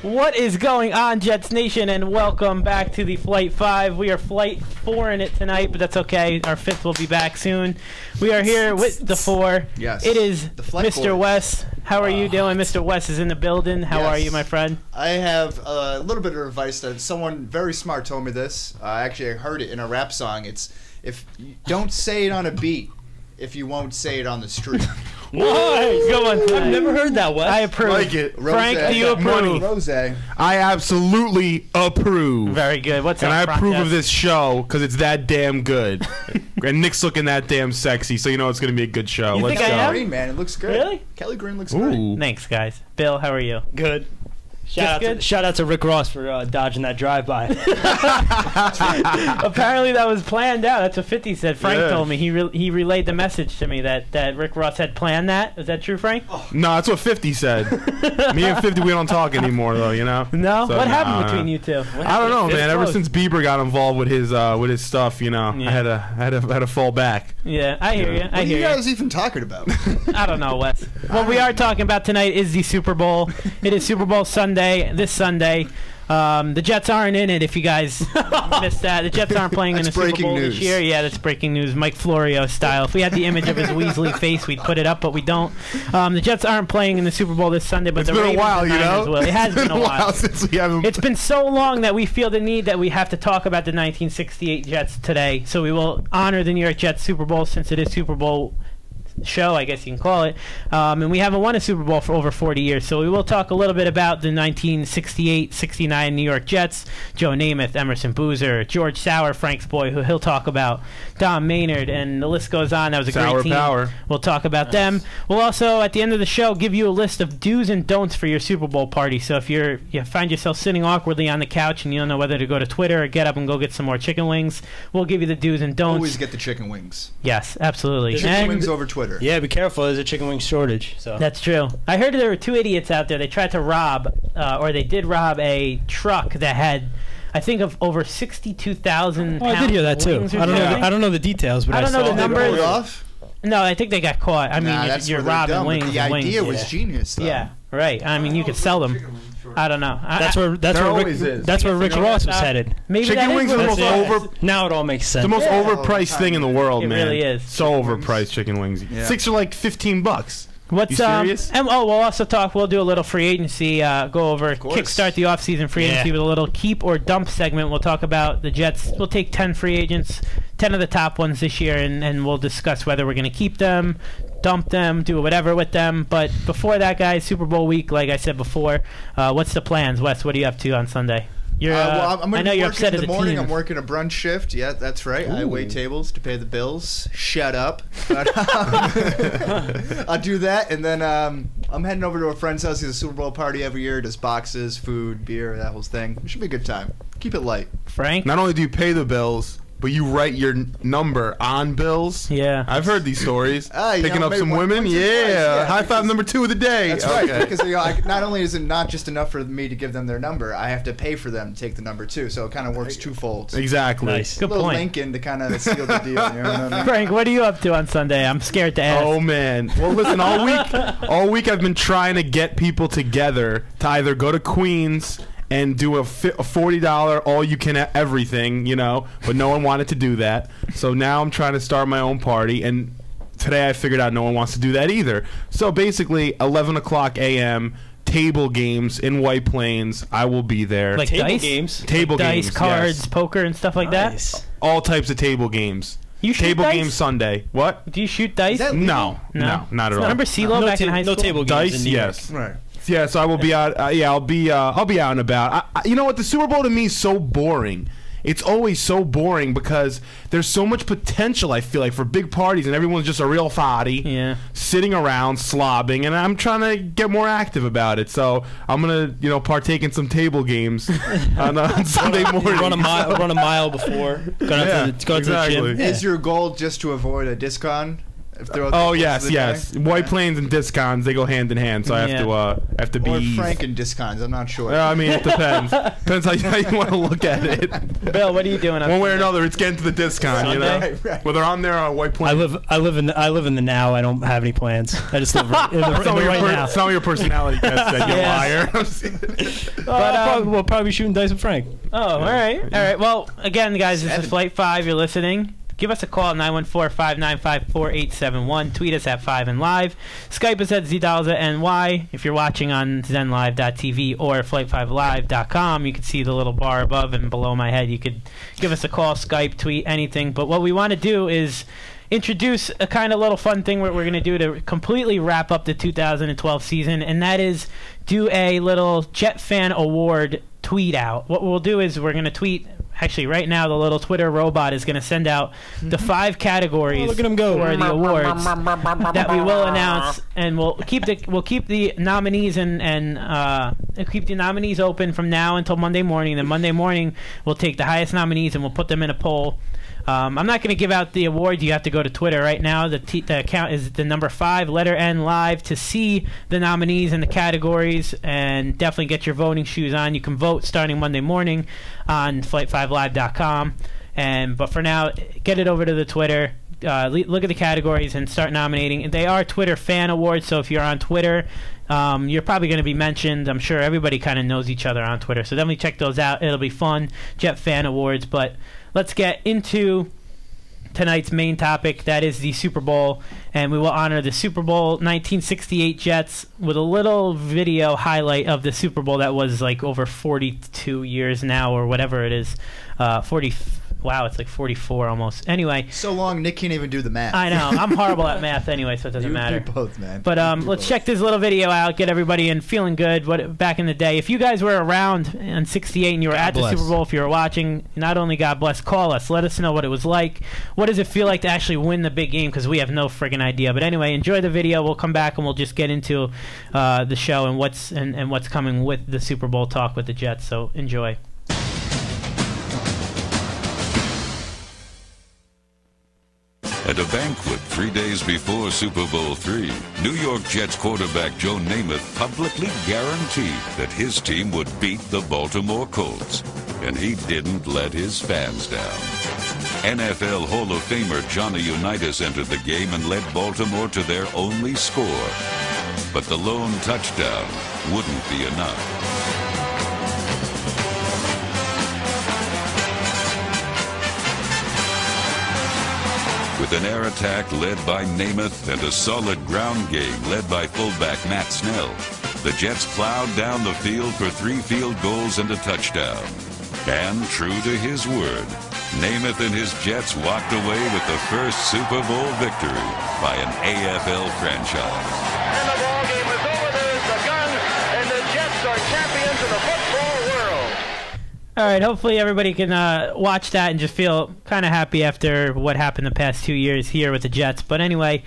What is going on, Jets Nation, and welcome back to the Flight 5. We are Flight 4 in it tonight, but that's okay. Our 5th will be back soon. We are here with the 4. Yes. It is the Flight Mr. Boys. Wes. How are you doing? Mr. Wes is in the building. How are you, my friend? I have a little bit of advice that someone very smart told me this. Actually, I heard it in a rap song. It's, if you don't say it on a beat if you won't say it on the street. Nice. Good one tonight. I've never heard that, Wes. I approve. Like it. Frank, do you approve? Rose. I absolutely approve. Very good. What's and up, I approve Frank? of this show because it's that damn good. And Nick's looking that damn sexy, so you know it's going to be a good show. You Let's think I go. am? Green, man. It looks good. Really? Kelly Green looks great. Ooh. Thanks, guys. Bill, how are you? Good. Shout out to Rick Ross for dodging that drive-by. Apparently that was planned out. That's what 50 said. Frank Yeah. told me. He relayed the message to me that Rick Ross had planned that. Is that true, Frank? No, that's what 50 said. Me and 50, we don't talk anymore, though, you know? No? So, What no, happened no. between you two? I don't know, It's man. Ever close. since Bieber got involved with his stuff, you know, Yeah. I had to fall back. Yeah, I hear you. What I are you hear you. guys even talking about? I don't know, Wes. What we are talking about tonight is the Super Bowl. It is Super Bowl Sunday, this Sunday. The Jets aren't in it, if you guys missed that. The Jets aren't playing in the That's Super breaking Bowl news. this year. Yeah, that's breaking news. Mike Florio style. If we had the image of his Weasley face, we'd put it up, but we don't. The Jets aren't playing in the Super Bowl this Sunday, but It's the been a Ravens while, and you Niners know? will. It has been a while. since we haven't. It's been so long that we feel the need that we have to talk about the 1968 Jets today. So we will honor the New York Jets Super Bowl since it is Super Bowl show, I guess you can call it. And we haven't won a Super Bowl for over 40 years. So we will talk a little bit about the 1968-69 New York Jets. Joe Namath, Emerson Boozer, George Sauer, Frank's boy, who he'll talk about, Don Maynard, and the list goes on. That was a Sauer great team. power. We'll talk about them. We'll also, at the end of the show, give you a list of do's and don'ts for your Super Bowl party. So if you find yourself sitting awkwardly on the couch and you don't know whether to go to Twitter or get up and go get some more chicken wings, we'll give you the do's and don'ts. Always get the chicken wings. Yes, absolutely. Chicken And wings over Twitter. Yeah, be careful. There's a chicken wing shortage. So that's true. I heard there were two idiots out there. They tried to rob, or they did rob a truck that had, I think, of over 62,000 pounds. I did hear that too. wings or I don't know. something. I don't know the details, but I don't know saw the it. numbers. Pull it off? No, I think they got caught. I mean, Nah, that's you're where they're robbing dumb, but wings. the and idea wings. was genius, though. Yeah, right. I mean, you could sell them. I don't know. That's where There Rick, always is. that's where Rick Ross was out. headed. maybe Chicken that is wings are what the it most is. over. Now it all makes sense. The most Yeah. overpriced thing in the world, It man. really is. So overpriced chicken wings. Yeah. 6 are like $15. What's You serious? And we'll also talk. We'll do a little free agency. Go over course. kickstart the offseason free agency with a little keep or dump segment. We'll talk about the Jets. We'll take 10 free agents, 10 of the top ones this year, and we'll discuss whether we're going to keep them, dump them, do whatever with them. But before that, guys, Super Bowl week, like I said before, what's the plans, Wes? What are you up to on Sunday? You're, Well, I'm I know you're upset in at the the morning. team. I'm working a brunch shift. Yeah, that's right. I wait tables to pay the bills. Shut up. But, I'll do that, and then I'm heading over to a friend's house. He has a Super Bowl party every year. Does boxes, food, beer, that whole thing. It should be a good time. Keep it light. Frank? Not only do you pay the bills, but you write your number on bills. Yeah. I've heard these stories. You Picking know, up maybe some once women. or twice, Yeah. High five because- number 2 of the day. That's right. Okay. Because not only is it not just enough for me to give them their number, I have to pay for them to take the number too. So it kind of works twofold. Exactly. Nice. Good a little point. Lincoln to kind of seal the deal. You know what I mean? Frank, what are you up to on Sunday? I'm scared to ask. Oh man. Well, listen. All week I've been trying to get people together to either go to Queens and do a $40 all you can everything, you know, but no one wanted to do that. So now I'm trying to start my own party, and today I figured out no one wants to do that either. So basically, 11 o'clock a.m. table games in White Plains. I will be there. Like Table dice? games. Table Dice, games, cards, yes. poker, and stuff like that? Nice. All types of table games. You shoot Table dice? games Sunday. What? Do you shoot dice? Is that No, No. not at all. Remember CeeLo No back in high no school? table games Dice, in New York. yes. Right. Yeah, so I will be out. I'll be out and about. You know what? The Super Bowl to me is so boring. It's always so boring because there's so much potential, I feel like, for big parties, and everyone's just a real thotty, sitting around slobbing, and I'm trying to get more active about it. So I'm gonna, partake in some table games on Sunday morning. Run a mile before. Go to the gym. Is your goal just to avoid a discon? Yes. White Plains and discons, they go hand in hand, so I have to be. Or Frank and discons, I'm not sure. I mean, it depends. Depends how you want to look at it. Bill, what are you doing? One way or another, it's getting to the discon, you know. Right. Whether I'm there or White Plains. I live in the now. I don't have any plans. I just live right now. Some of your personality test said, you liar. But we'll probably be shooting dice with Frank. Oh, all right. Well, again, guys, this is Flight 5. You're listening. Give us a call at 914-595-4871. Tweet us at 5NLive. Skype us at ZDalzaNY. If you're watching on ZenLive.tv or Flight5Live.com, you can see the little bar above and below my head. You could give us a call, Skype, tweet, anything. But what we want to do is introduce a kind of little fun thing we're going to do to completely wrap up the 2012 season, and that is do a little Jet Fan Award tweet out. What we'll do is we're going to tweet. Actually, right now, the little Twitter robot is going to send out the 5 categories look at him go. for the awards that we will announce, and we'll keep the nominees and keep the nominees open from now until Monday morning. Then Monday morning, we'll take the highest nominees and we'll put them in a poll. I'm not going to give out the awards. You have to go to Twitter right now. The account is the number 5, letter N, live, to see the nominees and the categories, and definitely get your voting shoes on. You can vote starting Monday morning on Flight5Live.com. But for now, get it over to the Twitter. Look at the categories and start nominating. They are Twitter fan awards, so if you're on Twitter, you're probably going to be mentioned. I'm sure everybody kind of knows each other on Twitter, so definitely check those out. It'll be fun. Jet Fan Awards. But let's get into tonight's main topic. That is the Super Bowl, and we will honor the Super Bowl 1968 Jets with a little video highlight of the Super Bowl that was like over 42 years now, or whatever it is. 40. Wow, it's like 44 almost. Anyway. So long, Nick can't even do the math. I know. I'm horrible at math anyway, so it doesn't matter. You both, man. But let's check this little video out, get everybody in feeling good. Back in the day, if you guys were around in 68 and you were at the Super Bowl, if you were watching, not only God bless, call us. Let us know what it was like. What does it feel like to actually win the big game? Because we have no friggin' idea. But anyway, enjoy the video. We'll come back and we'll just get into the show and what's coming with the Super Bowl talk with the Jets. So enjoy. At a banquet 3 days before Super Bowl III, New York Jets quarterback Joe Namath publicly guaranteed that his team would beat the Baltimore Colts. And he didn't let his fans down. NFL Hall of Famer Johnny Unitas entered the game and led Baltimore to their only score. But the lone touchdown wouldn't be enough. With an air attack led by Namath and a solid ground game led by fullback Matt Snell, the Jets plowed down the field for 3 field goals and a touchdown. And true to his word, Namath and his Jets walked away with the first Super Bowl victory by an AFL franchise. And the ball game is over. There's the gun, and the Jets are champions of the football world. All right, hopefully everybody can watch that and just feel kind of happy after what happened the past 2 years here with the Jets. But anyway,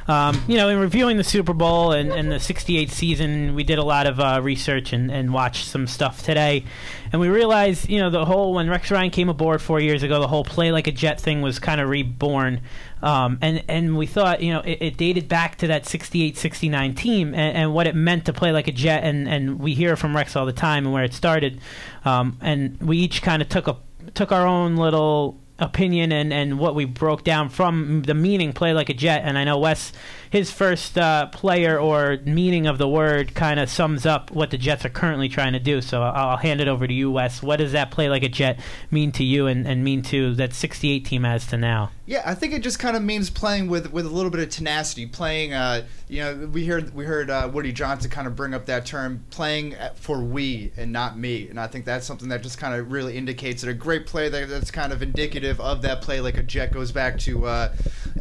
in reviewing the Super Bowl and the 68 season, we did a lot of research and watched some stuff today. And we realized, when Rex Ryan came aboard 4 years ago, the whole play like a Jet thing was kind of reborn. And we thought, it dated back to that 68-69 team and what it meant to play like a Jet. And we hear from Rex all the time and where it started. And we each kind of took our own little opinion and what we broke down from the meaning play like a Jet. And I know Wes, his first player or meaning of the word kind of sums up what the Jets are currently trying to do. So I'll hand it over to you, Wes. What does that play like a Jet mean to you and mean to that 68 team as to now? Yeah, I think it just kind of means playing with a little bit of tenacity. Playing, we heard Woody Johnson kind of bring up that term, playing for we and not me. And I think that's something that just kind of really indicates that a great play that's kind of indicative of that play like a Jet goes back to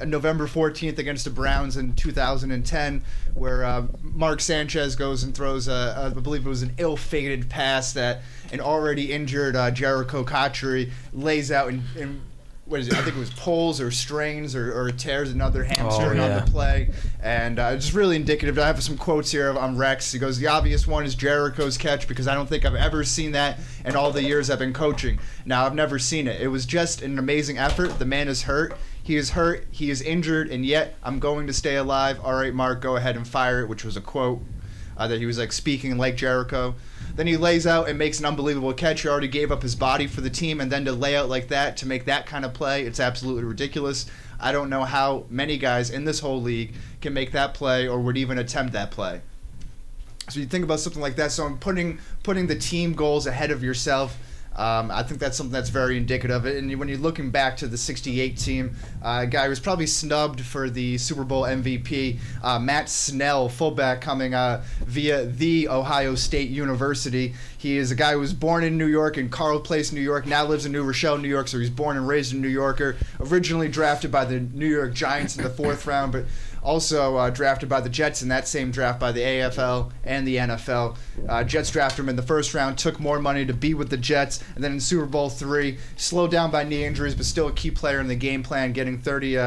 November 14th against the Browns in 2010, where Mark Sanchez goes and throws I believe it was an ill-fated pass that an already injured Jericho Cotchery lays out in what is it? I think it was pulls or strains or tears another hamstring on the play. And it's really indicative. I have some quotes here on Rex. He goes, "The obvious one is Jericho's catch because I don't think I've ever seen that in all the years I've been coaching. Now, I've never seen it. It was just an amazing effort. The man is hurt. He is hurt. He is injured. And yet, I'm going to stay alive. All right, Mark, go ahead and fire it," which was a quote that he was like speaking like Jericho. Then he lays out and makes an unbelievable catch. He already gave up his body for the team, and then to lay out like that, to make that kind of play, it's absolutely ridiculous. I don't know how many guys in this whole league can make that play or would even attempt that play. So you think about something like that. So putting the team goals ahead of yourself, I think that's something that's very indicative. And when you're looking back to the '68 team, a guy who was probably snubbed for the Super Bowl MVP, Matt Snell, fullback, coming via The Ohio State University. He is a guy who was born in New York, in Carle Place, New York, now lives in New Rochelle, New York, so he's born and raised a New Yorker. Originally drafted by the New York Giants in the 4th round, but also drafted by the Jets in that same draft by the AFL and the NFL. Jets drafted him in the 1st round, took more money to be with the Jets, and then in Super Bowl III, slowed down by knee injuries, but still a key player in the game plan, getting 30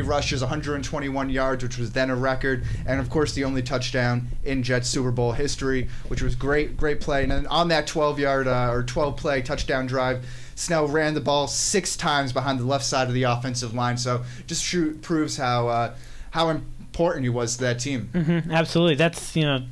rushes, 121 yards, which was then a record, and of course the only touchdown in Jets Super Bowl history, which was great play. And then on that 12-play touchdown drive, Snell ran the ball 6 times behind the left side of the offensive line. So just proves how important he was to that team. Absolutely. That's a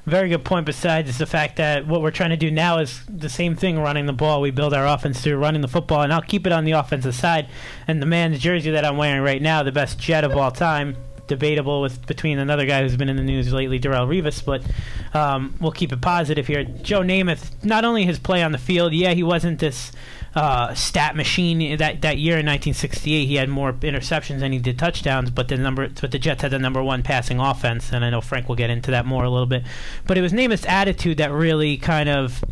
very good point. Besides the fact that what we're trying to do now is the same thing, running the ball. We build our offense through running the football, and I'll keep it on the offensive side. And the man's jersey that I'm wearing right now, the best Jet of all time, debatable between another guy who's been in the news lately, Darrelle Revis, but we'll keep it positive here. Joe Namath, not only his play on the field, he wasn't this stat machine that year in 1968. He had more interceptions than he did touchdowns, but the Jets had the -- 1 passing offense, and I know Frank will get into that more a little bit. But it was Namath's attitude that really kind of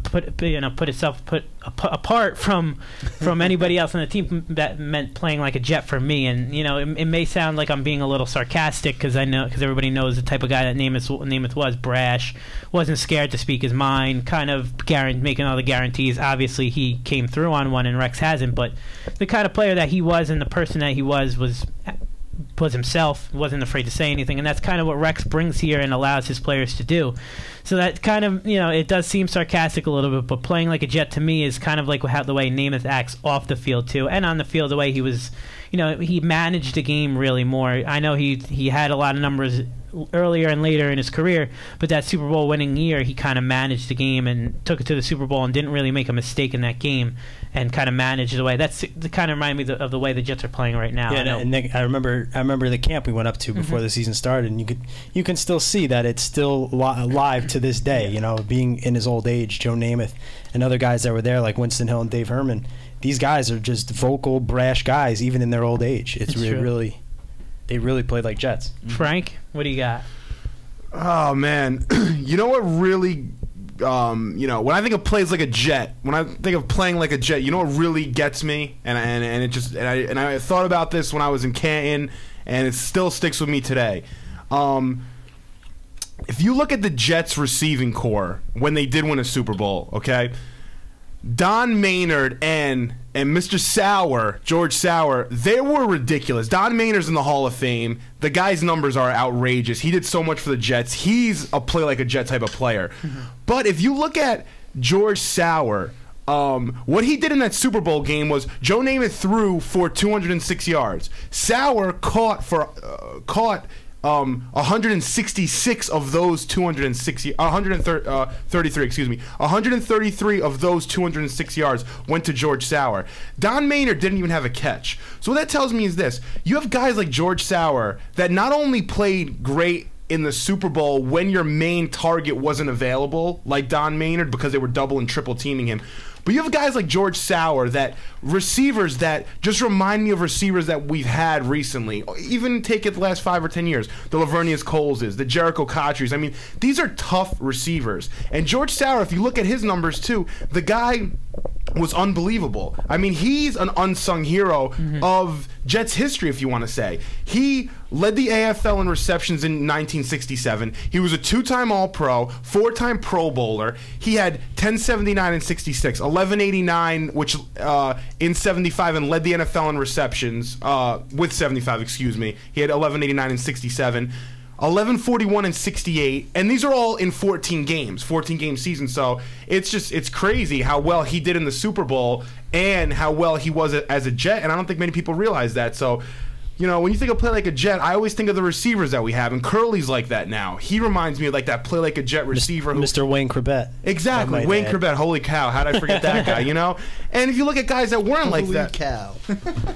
put itself apart from anybody else on the team. That meant playing like a Jet for me. And it may sound like I'm being a little sarcastic because everybody knows the type of guy that Namath was. Brash, wasn't scared to speak his mind, kind of making all the guarantees. Obviously he came through on one and Rex hasn't, but the kind of player that he was and the person that he was himself, wasn't afraid to say anything, and that's kind of what Rex brings here and allows his players to do. So that kind of, it does seem sarcastic a little bit, but playing like a Jet to me is kind of like the way Namath acts off the field too, and on the field, the way he was, he managed the game really more. I know he had a lot of numbers earlier and later in his career, but that Super Bowl winning year, he kind of managed the game and took it to the Super Bowl and didn't really make a mistake in that game and kind of managed the way. That's the kind of remind me of the way the Jets are playing right now. Yeah, and Nick, I remember the camp we went up to before the season started, and you can still see that it's still alive to this day. Being in his old age, Joe Namath and other guys that were there like Winston Hill and Dave Herman. These guys are just vocal, brash guys, even in their old age. It's really they really played like Jets. Frank, what do you got? Oh man, you know what really, when I think of plays like a Jet, when I think of playing like a Jet, you know what really gets me, and I thought about this when I was in Canton, and it still sticks with me today. If you look at the Jets receiving core when they did win a Super Bowl, okay, Don Maynard and Mr. Sauer, George Sauer, they were ridiculous. Don Maynard's in the Hall of Fame. The guy's numbers are outrageous. He did so much for the Jets. He's a play like a Jet type of player. But if you look at George Sauer, what he did in that Super Bowl game was Joe Namath threw for 206 yards. Sauer caught 166 of those 133 of those 206 yards went to George Sauer. Don Maynard didn't even have a catch. So what that tells me is this: you have guys like George Sauer that not only played great in the Super Bowl when your main target wasn't available, like Don Maynard, because they were double and triple teaming him, but you have guys like George Sauer, that receivers that just remind me of receivers that we've had recently. Even take it the last 5 or 10 years. The Lavernius Coleses, the Jericho Cotcheries. I mean, these are tough receivers. And George Sauer, if you look at his numbers too, the guy was unbelievable. I mean, he's an unsung hero of Jets history, if you want to say. He led the AFL in receptions in 1967. He was a 2-time All-Pro, 4-time Pro Bowler. He had 1079 in 66, 1189, which in 75, and led the NFL in receptions with 75. Excuse me. He had 1189 in 67. 1141 and 68, and these are all in 14 game season. So it's crazy how well he did in the Super Bowl and how well he was as a Jet, and I don't think many people realize that. So, you know, when you think of play like a Jet, I always think of the receivers that we have, and Curly's like that now. He reminds me of like that play like a Jet receiver, Mr. Wayne Corbett. Exactly, Wayne Corbett. Holy cow, how did I forget that guy? You know, and if you look at guys that weren't like Holy that, cow.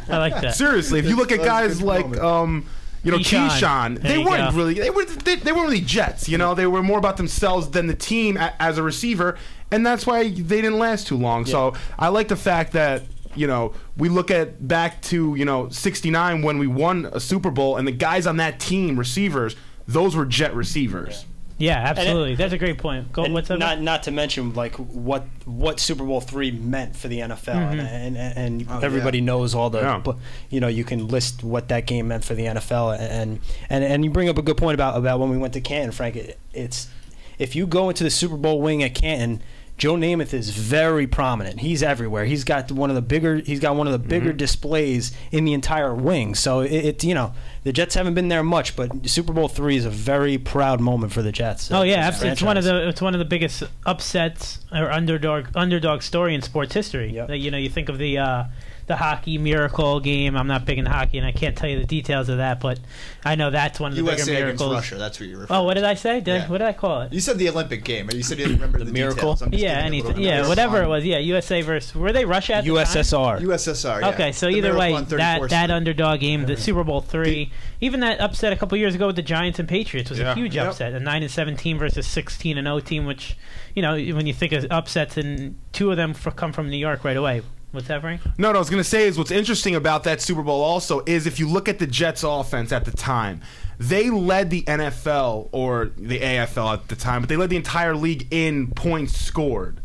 I like that. seriously, if you look at That's a guys good like moment. you know, Keyshawn. Keyshawn, There they you weren't go. really they weren't really Jets. You know, they were more about themselves than the team as a receiver, and that's why they didn't last too long. So I like the fact that, you know, we look at back to, you know, 69 when we won a Super Bowl, and the guys on that team, receivers, those were Jet receivers. Yeah, absolutely. That's a great point. Go. And What's up? not to mention like what Super Bowl III meant for the NFL, and Oh, everybody yeah. knows all the, Yeah. you know, you can list what that game meant for the NFL, and you bring up a good point about when we went to Canton, Frank. It's if you go into the Super Bowl wing at Canton, Joe Namath is very prominent. He's everywhere. He's got one of the bigger displays in the entire wing. So it you know, the Jets haven't been there much, but Super Bowl III is a very proud moment for the Jets. Oh yeah, as a absolutely. franchise. It's one of the biggest upsets or underdog story in sports history. Yep. You know, you think of the hockey miracle game. I'm not big in hockey, and I can't tell you the details of that, but I know that's one of the USA bigger against miracles. Russia, that's what you're referring Oh, what did I say? Yeah. What did I call it? You said the Olympic game, and you said you didn't remember the miracle? details. I'm just Yeah, giving you a little anything. bit Yeah, more whatever it fun. was. Yeah, USA versus were they Russia at the time? USSR. USSR, yeah. Okay, so The either way, Miracle on 34th that Street. underdog game, the Super Bowl III, even that upset a couple years ago with the Giants and Patriots was a Yeah. huge Yep. upset. A 9-17 versus 16-0 team, which, you know, when you think of upsets, and two of them come from New York right away. What's that, Frank? No, what I was going to say is what's interesting about that Super Bowl also is if you look at the Jets offense at the time, they led the NFL or the AFL at the time, but they led the entire league in points scored.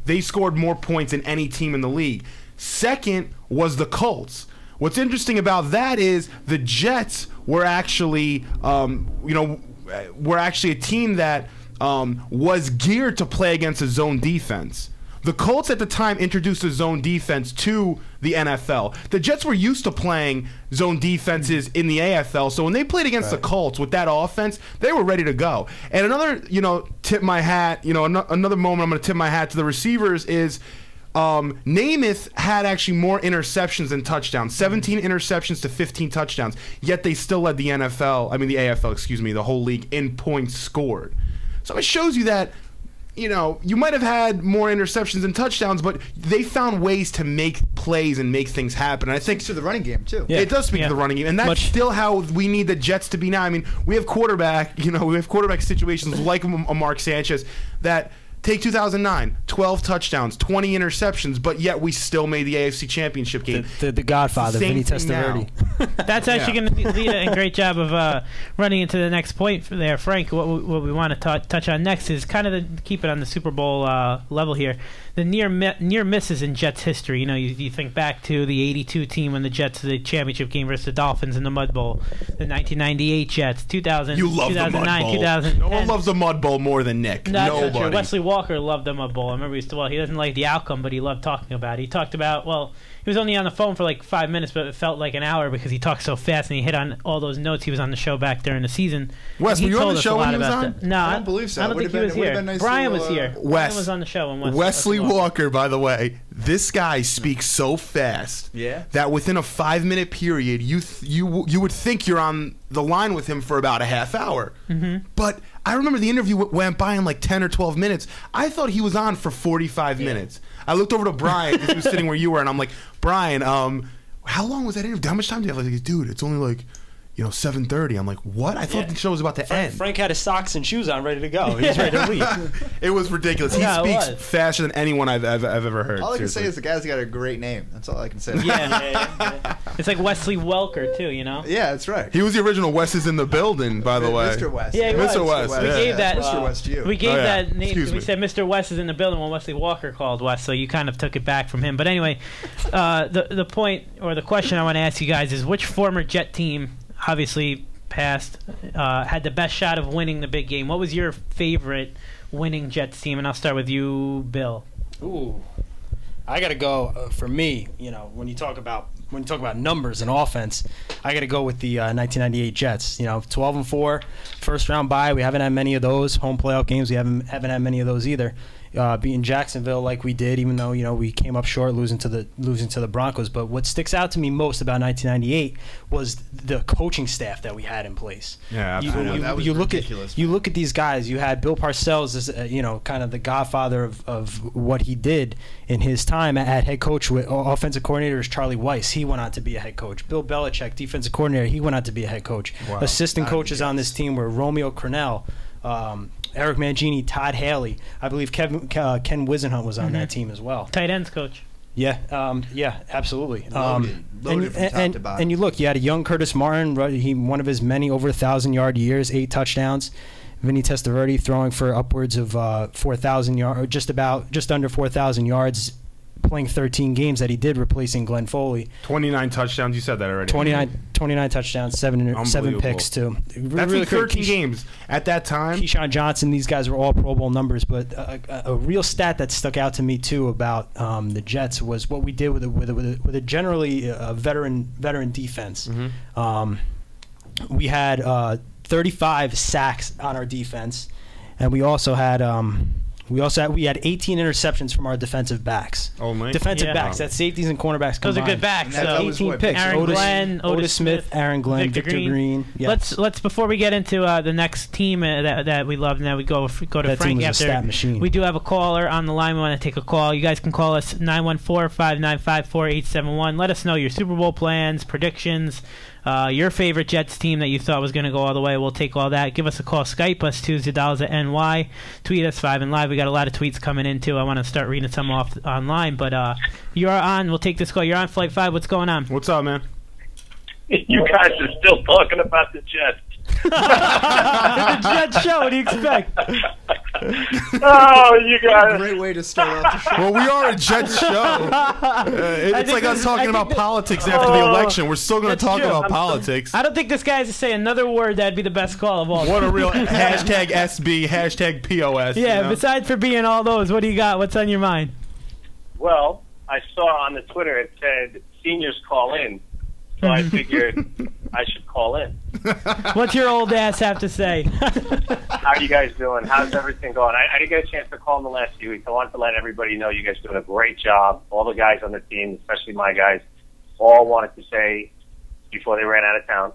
They scored more points than any team in the league. Second was the Colts. What's interesting about that is the Jets were actually, were actually a team that was geared to play against a zone defense. The Colts at the time introduced a zone defense to the NFL. The Jets were used to playing zone defenses in the AFL, so when they played against the Colts with that offense, they were ready to go. And another, tip my hat, another moment I'm going to tip my hat to the receivers is Namath had actually more interceptions than touchdowns, 17 interceptions to 15 touchdowns, yet they still led the AFL, the whole league in points scored. So it shows you that, you might have had more interceptions and touchdowns, but they found ways to make plays and make things happen. And I think to the running game too. Yeah. it does speak to the running game, and that's still how we need the Jets to be now. I mean, we have quarterback situations like a Mark Sanchez that take 2009, 12 touchdowns, 20 interceptions, but yet we still made the AFC Championship game. The Godfather, Same Vinny thing now. Testaverde. That's actually going to lead a great job of running into the next point there, Frank. What we want to touch on next is kind of keep it on the Super Bowl level here. The near misses in Jets history. You think back to the '82 team when the Jets the championship game versus the Dolphins in the Mud Bowl, the 1998 Jets, 2000, You love the Mud 2009, Bowl. 2010. No one loves the Mud Bowl more than Nick. That's not true. Nobody. Wesley Walker loved the Mud Bowl. I remember he doesn't like the outcome, but he loved talking about it. He talked about, he was only on the phone for like 5 minutes, but it felt like an hour because he talked so fast and he hit on all those notes. He was on the show back during the season. Wes, And he were you on told the us show a when lot he was about on? that. No, I don't believe so. I don't It think he would've was been- it here. would've been nice Brian to, was here. Wes. Brian was on the show. And Wesley Walker, by the way, this guy speaks so fast that within a 5-minute period, you would think you're on the line with him for about a half hour. But I remember the interview went by in like 10 or 12 minutes. I thought he was on for 45 minutes. I looked over to Brian because he was sitting where you were, and I'm like, Brian, how long was that interview? How much time do you have? Like, dude, it's only like, 7:30. I'm like, what? I thought the show was about to end. Frank had his socks and shoes on, ready to go. He was ready to leave. It was ridiculous. He Yeah, it speaks was. faster than anyone I've ever heard. All I can say seriously. is the guy's got a great name. That's all I can say. Yeah. It's like Wesley Welker too, Yeah, that's right. He was the original West is in the building, by the way. Mr. West. Yeah, he Mr. was. West, We yeah. gave that. Mr. West to you. We gave Oh, yeah. that name. Excuse We me. said Mr. West is in the building when Wesley Walker called West, so you kind of took it back from him. But anyway, the point or the question I want to ask you guys is which former Jet team, obviously past, had the best shot of winning the big game? What was your favorite winning Jets team? And I'll start with you, Bill. Ooh, I gotta go for me. When you talk about numbers and offense, I gotta go with the 1998 Jets. 12-4, first round bye. We haven't had many of those home playoff games. We haven't had many of those either. Beating Jacksonville like we did, even though we came up short, losing to the Broncos. But what sticks out to me most about 1998 was the coaching staff that we had in place. Yeah, You, absolutely. you- That was you look ridiculous, at look at these guys. You had Bill Parcells as kind of the godfather of what he did in his time at head coach. With offensive coordinator is Charlie Weiss. He went on to be a head coach. Bill Belichick, defensive coordinator. He went on to be a head coach. Wow. Assistant Not coaches even on this team were Romeo Crennel, Eric Mangini, Todd Haley. I believe Ken Wisenhunt was on that team as well. Tight ends coach. Yeah, absolutely. Loaded from top to bottom. And you look, you had a young Curtis Martin. One of his many over 1,000-yard years, 8 touchdowns. Vinny Testaverde throwing for upwards of 4,000 yards, or just under 4,000 yards, playing 13 games that he did, replacing Glenn Foley. 29 touchdowns. You said that already. 29 touchdowns, seven Unbelievable. picks too. That's Really in 13 good. games. At that time, Keyshawn Johnson, these guys were all Pro Bowl numbers, but a real stat that stuck out to me too about the Jets was what we did with a generally veteran defense. We had 35 sacks on our defense, and we had 18 interceptions from our defensive backs. only. Defensive Yeah. backs, that's safeties and cornerbacks Those combined. are good backs. And that So. was 18 what, picks. Aaron Glenn, Otis Smith, Aaron Glenn, Victor Victor Green. Yes. Let's before we get into the next team that we love, and then we go to That team Frank was a after. stat machine. We do have a caller on the line. We want to take a call. You guys can call us 914-595-4871. Let us know your Super Bowl plans, predictions, your favorite Jets team that you thought was going to go all the way. We'll take all that. Give us a call. Skype us Tuesday@NY. Tweet us 5 and Live. We got a lot of tweets coming in too. I want to start reading some off online, but you're on. We'll take this call. You're on Flight 5. What's going on? What's up, man? You guys are still talking about the Jets. It's a Jets show. What do you expect? Oh, you guys. Great way to start off the show. Well, we are a Jets show. It's think like us this- talking I about think politics after the election. We're still going to That's talk true. about politics. I don't think this guy has to say another word. That'd be the best call of all. What a real hashtag SB, hashtag POS. Yeah, you know? besides for being all those, what do you got? What's on your mind? Well, I saw on the Twitter it said seniors call in, so I figured I should call in. What's your old ass have to say? How are you guys doing? How's everything going? I didn't get a chance to call in the last few weeks. I wanted to let everybody know you guys are doing a great job. All the guys on the team, especially my guys, all wanted to say before they ran out of town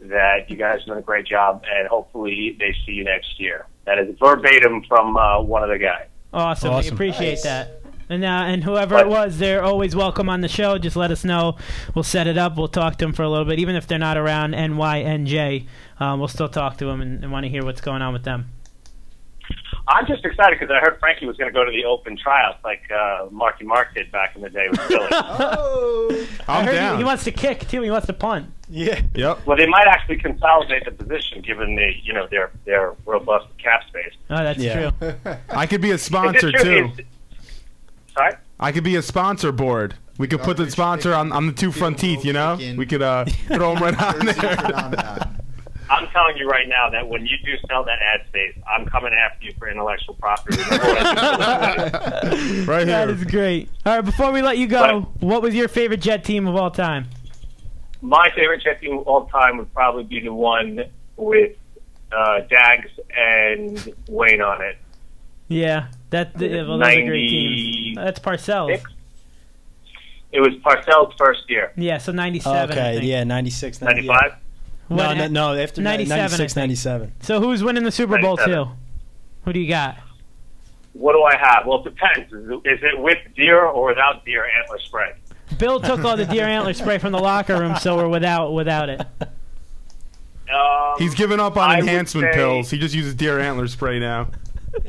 that you guys are doing a great job, and hopefully they see you next year. That is verbatim from one of the guys. Awesome. We Awesome. appreciate Nice. that. And whoever But- it was, they're always welcome on the show. Just let us know. We'll set it up. We'll talk to them for a little bit. Even if they're not around NYNJ, we'll still talk to them and want to hear what's going on with them. I'm just excited because I heard Frankie was going to go to the open tryouts like Marky Mark did back in the day with Philly. Oh, I I'm heard down. he wants to kick, too. He wants to punt. Yeah. Yep. Well, they might actually consolidate the position given the their robust cap space. Oh, that's Yeah. true. I could be a sponsor, Is it true? too. Sorry? I could be a sponsor board. We could put the Garbage sponsor on the two front teeth, you know? chicken. We could throw them right on Jersey there. phenomenon. I'm telling you right now that when you do sell that ad space, I'm coming after you for intellectual property. Right That here. is great. All right, before we let you go, what was your favorite Jet team of all time? My favorite Jet team of all time would probably be the one with Dags and Wayne on it. Yeah, those are great teams. That's Parcells. It was Parcells' first year. Yeah, so 97. I Okay, think. yeah, 96. 95? What- No, after 97, 96, I think. 97. So who's winning the Super Bowl, 97. too? Who do you got? What do I have? Well, it depends. Is it with deer or without deer antler spray? Bill took all the deer antler spray from the locker room, so we're without it. He's given up on I would enhancement say- pills. He just uses deer antler spray now.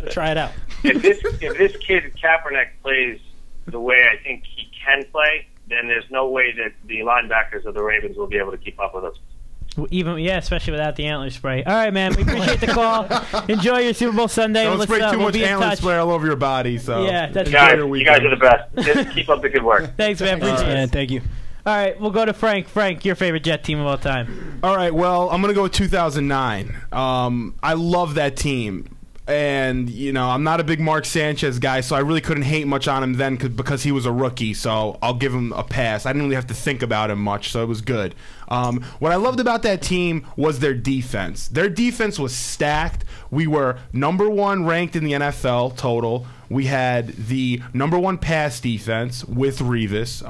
Try it out. If this kid Kaepernick plays the way I think he can play, then there's no way that the linebackers of the Ravens will be able to keep up with us. Especially without the antler spray. All right, man. We appreciate the call. Enjoy your Super Bowl Sunday. Don't Let's, spray too we'll much be in antler touch. spray all over your body. So Yeah, that's enjoy Guys, your you guys weekend. are the best. Just keep up the good work. Thanks, man. Thanks, Appreciate man. it. Thank you. All right, we'll go to Frank. Frank, your favorite Jet team of all time. All right, well, I'm going to go with 2009. I love that team. And, I'm not a big Mark Sanchez guy, so I really couldn't hate much on him then because he was a rookie, so I'll give him a pass. I didn't really have to think about him much, so it was good. What I loved about that team was their defense. Their defense was stacked. We were number 1 ranked in the NFL total. We had the number 1 pass defense with Revis.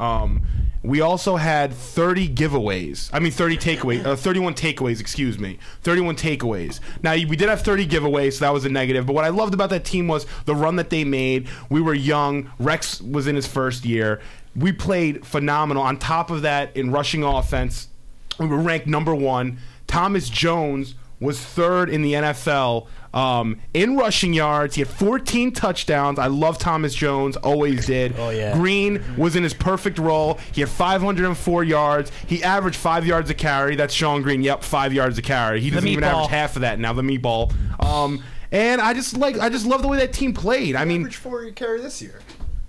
We also had 30 giveaways. 31 takeaways, excuse me. 31 takeaways. Now, we did have 30 giveaways, so that was a negative. But what I loved about that team was the run that they made. We were young. Rex was in his first year. We played phenomenal. On top of that, in rushing offense, we were ranked number 1. Thomas Jones was 3rd in the NFL in rushing yards. He had 14 touchdowns. I love Thomas Jones, always did. Oh, yeah. Green was in his perfect role. He had 504 yards. He averaged 5 yards a carry. That's Sean Green. Yep, 5 yards a carry. He doesn't even average half of that now, the meatball. And I just love the way that team played. I mean, average 4 carry this year.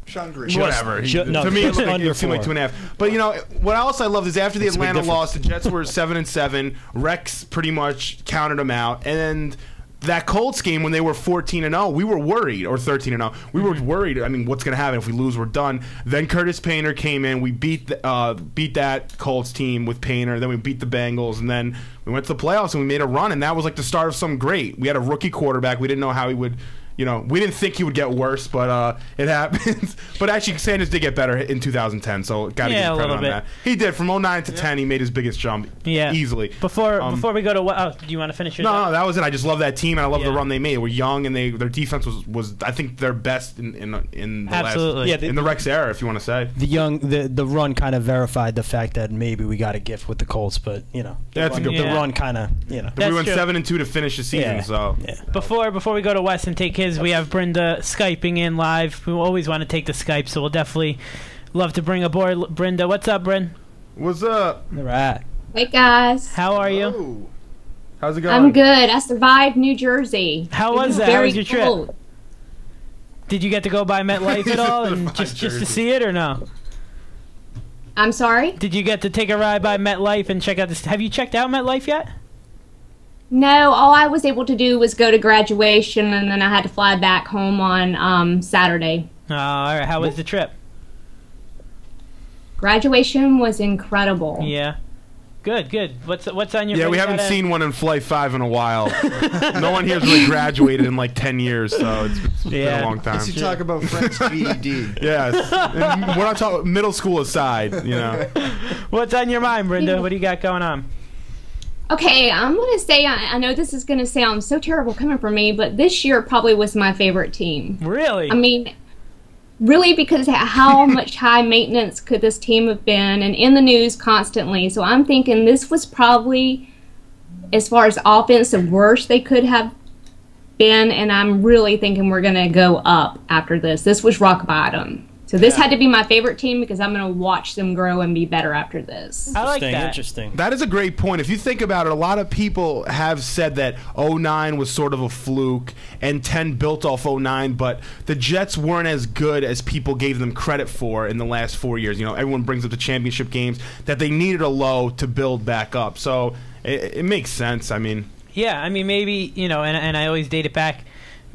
Sean Green. Whatever. No, to me, it looked like under it seemed like 4. 2.5. But what else I loved is after the That's a big Atlanta difference. loss, the Jets were 7-7. Rex pretty much counted them out, and that Colts game when they were 14-0, we were worried, or 13-0. We were worried. I mean, what's going to happen if we lose? We're done. Then Curtis Painter came in. We beat that Colts team with Painter. Then we beat the Bengals, and then we went to the playoffs and we made a run. And that was like the start of something great. We had a rookie quarterback. We didn't know how he would. We didn't think he would get worse, but it happens. But actually, Sanders did get better in 2010, so got to give him credit on that. He did. From 09 to 10, he made his biggest jump easily. Before we go to do you want to finish your No, that was it. I just love that team, and I love the Yeah. run they made. They were young, and their defense was I think their best in the Absolutely. last, in the Rex era, if you want to say. The run kind of verified the fact that maybe we got a gift with the Colts, but That's a good the point. run kind of That's we went true. 7-2 to finish the season, so yeah. Before we go to Wes and take his, we have Brenda Skyping in live. We always want to take the Skype, so we'll definitely love to bring aboard Brenda. What's up, Bryn? What's up? All right. Hey guys, How are you? Oh. How's it going? I'm good. I survived New Jersey. How It was that? How very was your trip? cold. Did you get to go by MetLife at all, and just to see it, or no? I'm sorry? Did you get to take a ride by MetLife and check out this? Have you checked out MetLife yet? No, all I was able to do was go to graduation, and then I had to fly back home on Saturday. Oh, all right. How was the trip? Graduation was incredible. Yeah. Good. What's on your? Yeah, we haven't seen one in Flight 5 in a while. No one here's really graduated in like 10 years, so it's been a long time. Let's you talk about Frank's GED. Yes. And we're not talking middle school aside, What's on your mind, Brenda? What do you got going on? Okay, I'm going to say, I know this is going to sound so terrible coming from me, but this year probably was my favorite team. Really? I mean, really, because how much high maintenance could this team have been, and in the news constantly. So I'm thinking this was probably, as far as offense, the worst they could have been, and I'm really thinking we're going to go up after this. This was rock bottom. So this had to be my favorite team because I'm going to watch them grow and be better after this. I like that. Interesting. That is a great point. If you think about it, a lot of people have said that 09 was sort of a fluke and 10 built off 09, but the Jets weren't as good as people gave them credit for in the last 4 years. Everyone brings up the championship games, that they needed a low to build back up. So it makes sense. I mean, Yeah, I mean, maybe, and I always date it back.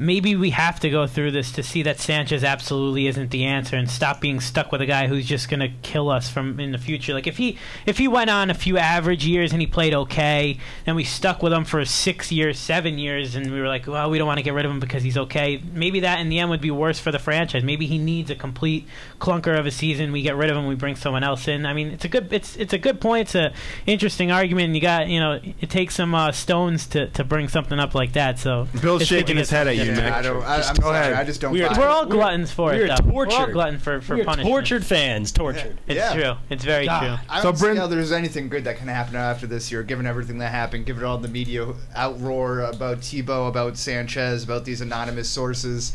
Maybe we have to go through this to see that Sanchez absolutely isn't the answer and stop being stuck with a guy who's just going to kill us in the future. Like if he went on a few average years and he played okay, and we stuck with him for 6 years, 7 years, and we were like, well, we don't want to get rid of him because he's okay. Maybe that in the end would be worse for the franchise. Maybe he needs a complete clunker of a season. We get rid of him. We bring someone else in. I mean, it's a good point. It's a interesting argument. And you got it takes some stones to bring something up like that. So Bill's it's good to shaking get his head at you. you, Yeah, Mick. I'm go sorry. ahead. I just don't. We are- buy We're it. all gluttons for we it, are though. We're all tortured. glutton for We're punishment. tortured fans. Tortured. It's Yeah. true. It's very God. true. I So don't see Bryn- how there's anything good that can happen after this year, given everything that happened, given all the media outroar about Tebow, about Sanchez, about these anonymous sources.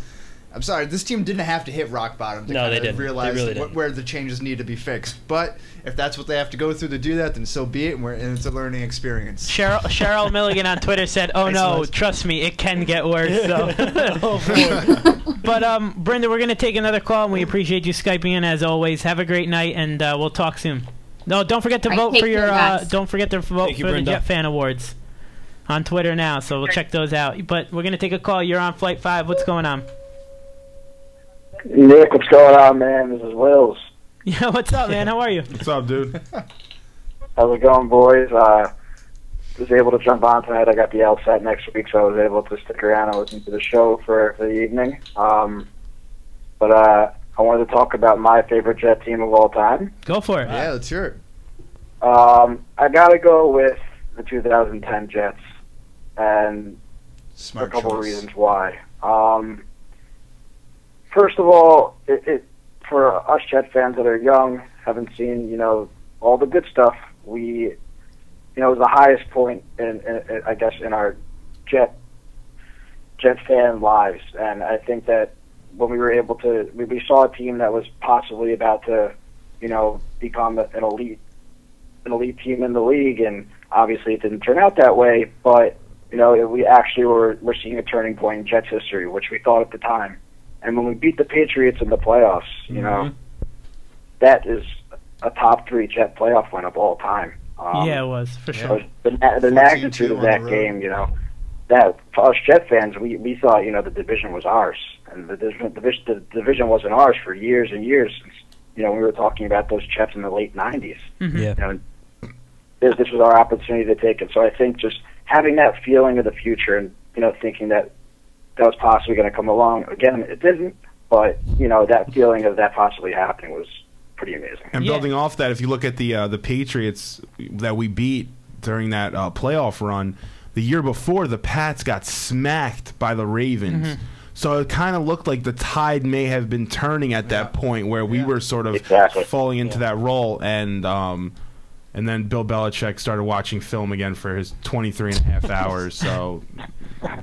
I'm sorry, this team didn't have to hit rock bottom to No, they kind of didn't. They realize really didn't. where the changes need to be fixed. But if that's what they have to go through to do that, then so be it, and it's a learning experience. Cheryl Milligan on Twitter said, "Oh no, Nice. trust me, it can get worse." So. Oh, boy. But Brenda, we're gonna take another call, and we appreciate you skyping in as always. Have a great night, and we'll talk soon. No, don't forget to All right, vote take for your. care, guys. Don't forget to vote Thank you, for the Brenda. Jet Fan Awards on Twitter now. So we'll check those out. But we're gonna take a call. You're on Flight 5. What's going on? Nick, what's going on, man? This is Wills. Yeah, what's up, man? How are you? What's up, dude? How's it going, boys? Was able to jump on tonight. I got the LSAT next week, so I was able to stick around and listen to the show for the evening. But I wanted to talk about my favorite Jet team of all time. Go for it. Yeah, let's hear it. I got to go with the 2010 Jets, and Smart for a couple of choice. reasons why. First of all, for us Jet fans that are young, haven't seen, all the good stuff, it was the highest point I guess, in our Jet fan lives. And I think that when we were able to, we saw a team that was possibly about to, become an elite team in the league, and obviously it didn't turn out that way, but, we actually were seeing a turning point in Jets history, which we thought at the time. And when we beat the Patriots in the playoffs, that is a top 3 Jet playoff win of all time. Yeah, it was for sure. The magnitude of on the that road. game, that for us Jet fans, we thought, the division was ours, and the division wasn't ours for years and years. Since, we were talking about those Jets in the late '90s. Yeah. This was our opportunity to take it. So I think just having that feeling of the future, and thinking that was possibly going to come along. Again, it didn't, but that feeling of that possibly happening was pretty amazing. And Yeah. building off that, if you look at the Patriots that we beat during that playoff run, the year before, the Pats got smacked by the Ravens. So it kind of looked like the tide may have been turning at that point where we were sort of Exactly. falling into that role. And then Bill Belichick started watching film again for his 23 and a half hours. So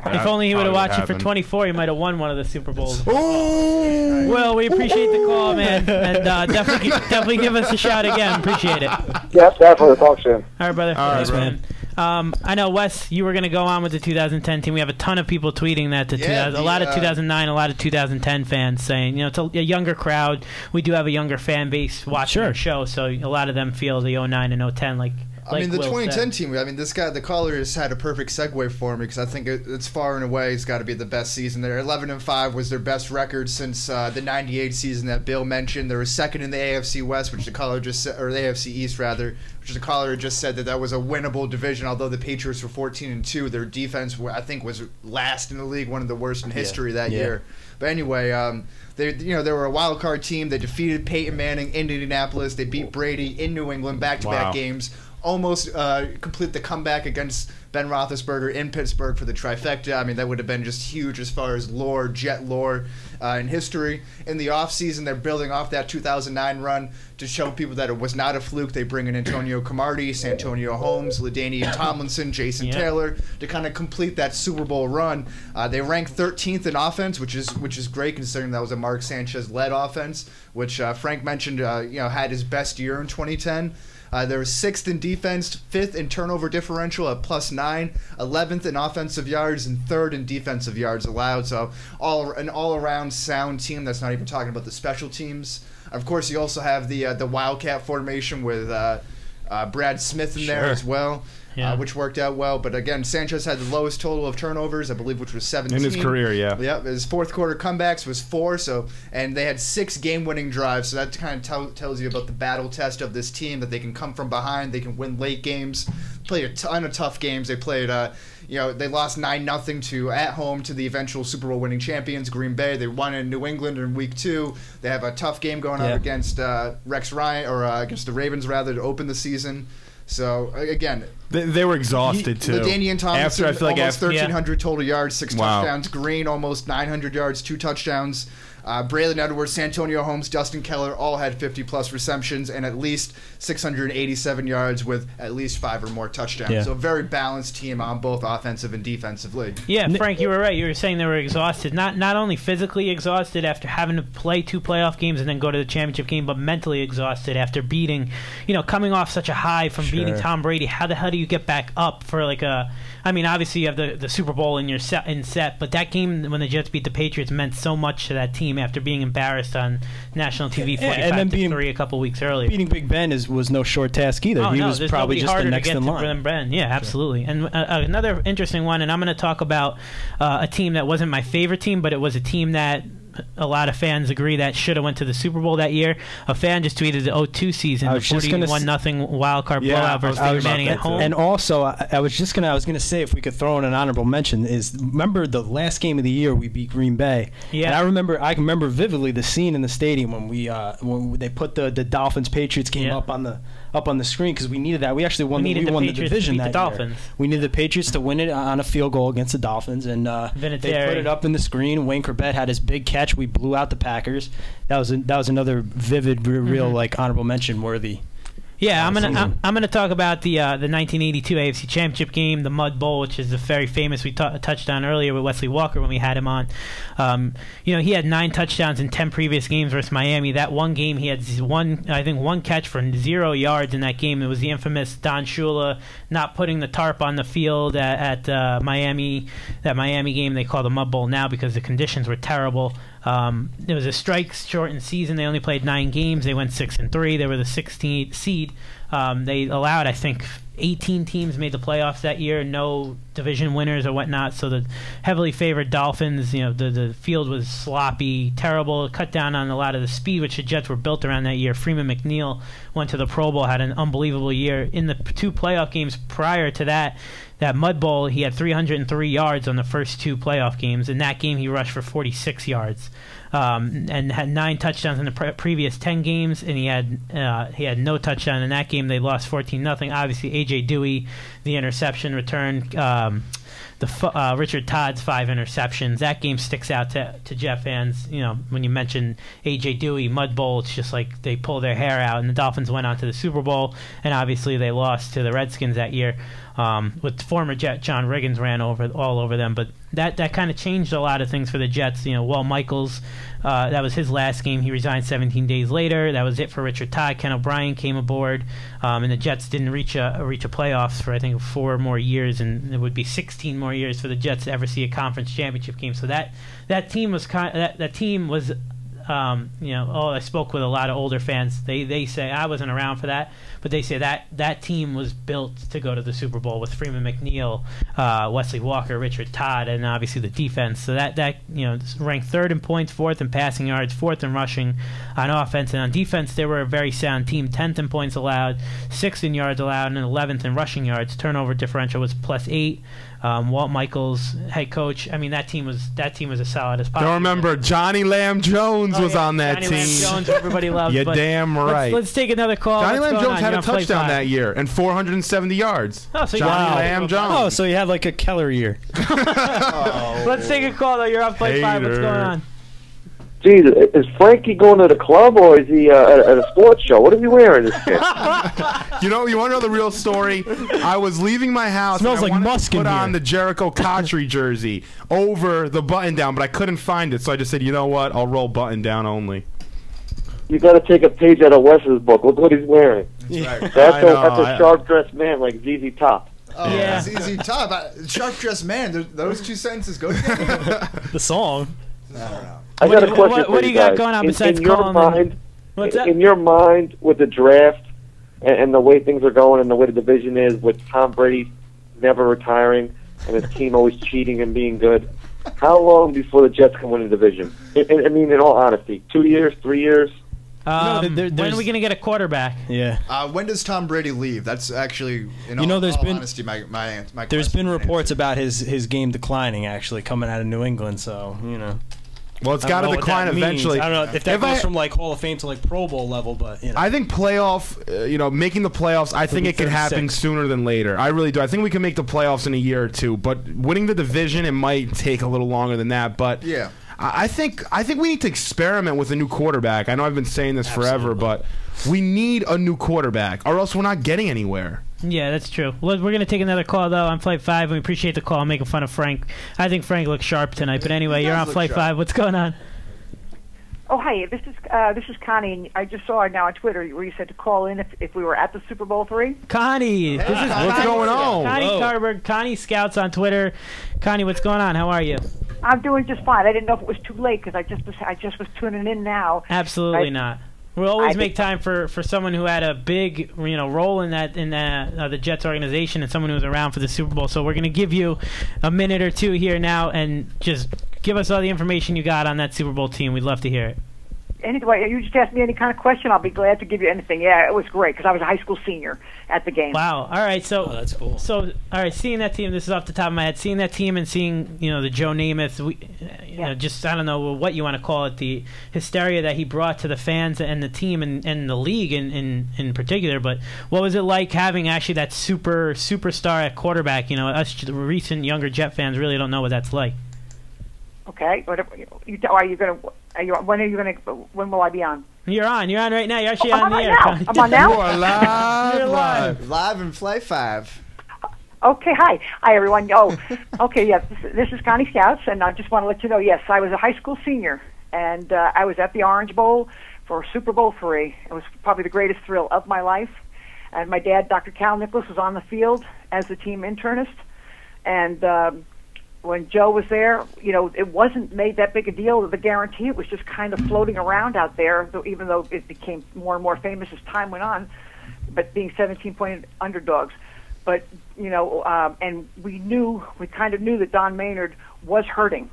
If only he would have watched it for 24, he might have won one of the Super Bowls. Well, we appreciate the call, man, and definitely give us a shout again. Appreciate it. All Yep, definitely. Talk soon. right, brother. All right, Thanks, bro. man. I know, Wes, you were going to go on with the 2010 team. We have a ton of people tweeting that to Yeah, 2000, a lot of 2009, a lot of 2010 fans saying, it's a younger crowd. We do have a younger fan base watching our show, so a lot of them feel the 09 and 10 like I mean, the Will 2010 said. team, this guy, the caller, has had a perfect segue for me because I think it's far and away it's got to be the best season there. 11-5 was their best record since the 98 season that Bill mentioned. They were second in the AFC West, which the caller just said, or the AFC East, rather, which the caller just said that was a winnable division, although the Patriots were 14-2. Their defense, I think, was last in the league, one of the worst in history that year. But anyway, they were a wild card team. They defeated Peyton Manning in Indianapolis. They beat Brady in New England, back-to-back Wow. games. Almost complete the comeback against Ben Roethlisberger in Pittsburgh for the trifecta. I mean, that would have been just huge as far as lore, Jet lore in history. In the offseason, they're building off that 2009 run to show people that it was not a fluke. They bring in Antonio Cromartie, Santonio Holmes, LaDainian Tomlinson, Jason Taylor to kind of complete that Super Bowl run. They rank 13th in offense, which is great considering that was a Mark Sanchez-led offense, which Frank mentioned had his best year in 2010. They were 6th in defense, 5th in turnover differential at +9, 11th in offensive yards, and 3rd in defensive yards allowed. So an all-around sound team. That's not even talking about the special teams. Of course, you also have the Wildcat formation with Brad Smith in there as well. Yeah. Which worked out well. But again, Sanchez had the lowest total of turnovers, I believe, which was 17. In his career, yeah. Yep, his fourth quarter comebacks was 4, and they had 6 game-winning drives, so that kind of tells you about the battle test of this team, that they can come from behind, they can win late games, play a ton of tough games. They played, they lost 9-0 at home to the eventual Super Bowl winning champions, Green Bay. They won in New England in week 2. They have a tough game going up against Rex Ryan, or against the Ravens, rather, to open the season. So again, They were exhausted too. LaDainian Tomlinson, I feel like almost after 1,300 total yards, 6 Wow. touchdowns. Green, almost 900 yards, 2 touchdowns. Braylon Edwards, Santonio Holmes, Dustin Keller all had 50-plus receptions and at least 687 yards with at least 5 or more touchdowns. Yeah. So a very balanced team on both offensive and defensively. Yeah, Frank, you were right. You were saying they were exhausted. Not only physically exhausted after having to play 2 playoff games and then go to the championship game, but mentally exhausted after beating, coming off such a high from beating Tom Brady. How the hell do you get back up for like a? I mean, obviously you have the Super Bowl in your set, but that game when the Jets beat the Patriots meant so much to that team after being embarrassed on national TV 45-3 a couple weeks earlier. Beating Big Ben was no short task either. Oh, he no, was there's probably nobody just harder the to next get in to line. than Ben. Yeah, absolutely. And another interesting one, and I'm going to talk about a team that wasn't my favorite team, but it was a team that a lot of fans agree that should have went to the Super Bowl that year. A fan just tweeted the 0-2 season, the 41-0 wild card blowout versus Peyton Manning at home. And also, I was going to say, if we could throw in an honorable mention, is remember the last game of the year we beat Green Bay. Yeah. And I can remember vividly the scene in the stadium when they put the Dolphins Patriots game up on the screen because we needed that. We actually won the division that year. We needed the Patriots to win it on a field goal against the Dolphins, and they put it up in the screen. Wayne Corbett had his big catch. We blew out the Packers. That was another vivid, real like honorable mention worthy. Yeah, I'm gonna talk about the 1982 AFC Championship game, the Mud Bowl, which is the very famous we touched on earlier with Wesley Walker when we had him on. He had 9 touchdowns in 10 previous games versus Miami. That one game he had one catch for 0 yards in that game. It was the infamous Don Shula not putting the tarp on the field at Miami. That Miami game they call the Mud Bowl now because the conditions were terrible. It was a strike-shortened season. They only played 9 games. They went 6-3. They were the 16th seed. They allowed, I think, 18 teams made the playoffs that year. No division winners or whatnot. So the heavily favored Dolphins, the field was sloppy, terrible. Cut down on a lot of the speed, which the Jets were built around that year. Freeman McNeil went to the Pro Bowl, had an unbelievable year. In the 2 playoff games prior to that Mud Bowl, he had 303 yards on the first 2 playoff games. In that game, he rushed for 46 yards. And had 9 touchdowns in the previous 10 games, and he had no touchdown in that game. They lost 14-0. Obviously, A.J. Dewey, the interception return, Richard Todd's 5 interceptions. That game sticks out to Jet fans. When you mention A.J. Dewey, Mud Bowl, it's just like they pull their hair out. And the Dolphins went on to the Super Bowl, and obviously they lost to the Redskins that year. With former Jet John Riggins ran all over them, but that kind of changed a lot of things for the Jets. Walt Michaels, that was his last game. He resigned 17 days later. That was it for Richard Todd. Ken O'Brien came aboard, and the Jets didn't reach a playoffs for I think 4 more years, and it would be 16 more years for the Jets to ever see a conference championship game. So that team was I spoke with a lot of older fans. They say I wasn't around for that, but they say that team was built to go to the Super Bowl with Freeman McNeil, Wesley Walker, Richard Todd, and obviously the defense. So that ranked 3rd in points, 4th in passing yards, 4th in rushing on offense, and on defense they were a very sound team. 10th in points allowed, 6th in yards allowed, and 11th in rushing yards. Turnover differential was +8. Walt Michaels, head coach. I mean, that team was as solid as possible. Don't remember Johnny Lamb Jones was on that Johnny team. Lamb Jones, everybody loved. You're damn right. Let's take another call. Johnny What's Lamb going Jones on? had a touchdown that year and 470 yards. Oh, so Johnny Lamb Jones. Oh, so you had like a Keller year. Let's take a call though. You're on play 5. What's going on? Geez, is Frankie going to the club or is he at a sports show? What is he wearing this kid? You want to know the real story? I was leaving my house. Smells and I like wanted musk to in put here. on the Jericho Cotchery jersey over the button down, but I couldn't find it, so I just said, you know what? I'll roll button down only. You got to take a page out of Wes's book. Look what he's wearing. That's right. That's a sharp-dressed man like ZZ Top. Oh, Yeah. ZZ Top. Sharp-dressed man. Those 2 sentences go together? The song. I don't know. I got a question for what do you got guys. going on besides in your calling mind? What's that? In your mind, with the draft and the way things are going and the way the division is, with Tom Brady never retiring and his team always cheating and being good, how long before the Jets can win a division? I mean, in all honesty, 2 years, 3 years? When are we going to get a quarterback? Yeah. When does Tom Brady leave? That's actually, there's been honesty, my There's question been and reports answer. about his game declining actually coming out of New England. So Well, it's I got don't to know what decline that means. eventually. I don't know if that If goes I- from like Hall of Fame to like Pro Bowl level, but you know. I think playoff, making the playoffs, I think be it can happen 36. sooner than later. I really do. I think we can make the playoffs in a year or two, but winning the division, it might take a little longer than that. But Yeah. I think we need to experiment with a new quarterback. I know I've been saying this forever, but we need a new quarterback, or else we're not getting anywhere. Yeah, that's true. Well, we're going to take another call, though, on Flight 5, and we appreciate the call. Making fun of Frank. I think Frank looks sharp tonight. But anyway, you're on look Flight sharp. 5. What's going on? Oh, hi. This is Connie. And I just saw now on Twitter where you said to call in if we were at the Super Bowl III. Connie. This is What's Connie- going on? Connie Hello. Carberg, Connie Scouts on Twitter. Connie, what's going on? How are you? I'm doing just fine. I didn't know if it was too late because I just was tuning in now. Absolutely I- not. We'll always I make think- time for someone who had a big role in the Jets organization and someone who was around for the Super Bowl. So we're going to give you a minute or two here now and just give us all the information you got on that Super Bowl team. We'd love to hear it. Anyway, you just asked me any kind of question. I'll be glad to give you anything. Yeah, it was great because I was a high school senior at the game. Wow. All right. So Oh, that's cool. So all right, seeing that team. This is off the top of my head. Seeing that team and seeing the Joe Namath. Just I don't know what you want to call it. The hysteria that he brought to the fans and the team and the league in particular. But what was it like having actually that superstar at quarterback? Us recent younger Jet fans really don't know what that's like. Okay. When will I be on? You're on right now. You're actually I'm on the on air. right now. I'm on now? You are live. You're live. Live in Flight 5. Okay, hi everyone. Oh, okay, yeah, this is Connie Scouts, and I just want to let you know, yes, I was a high school senior, and I was at the Orange Bowl for Super Bowl III. It was probably the greatest thrill of my life, and my dad, Dr. Cal Nicholas, was on the field as the team internist, and when Joe was there, it wasn't made that big a deal of the guarantee. It was just kind of floating around out there, even though it became more and more famous as time went on, but being 17-point underdogs. But, and we kind of knew that Don Maynard was hurting,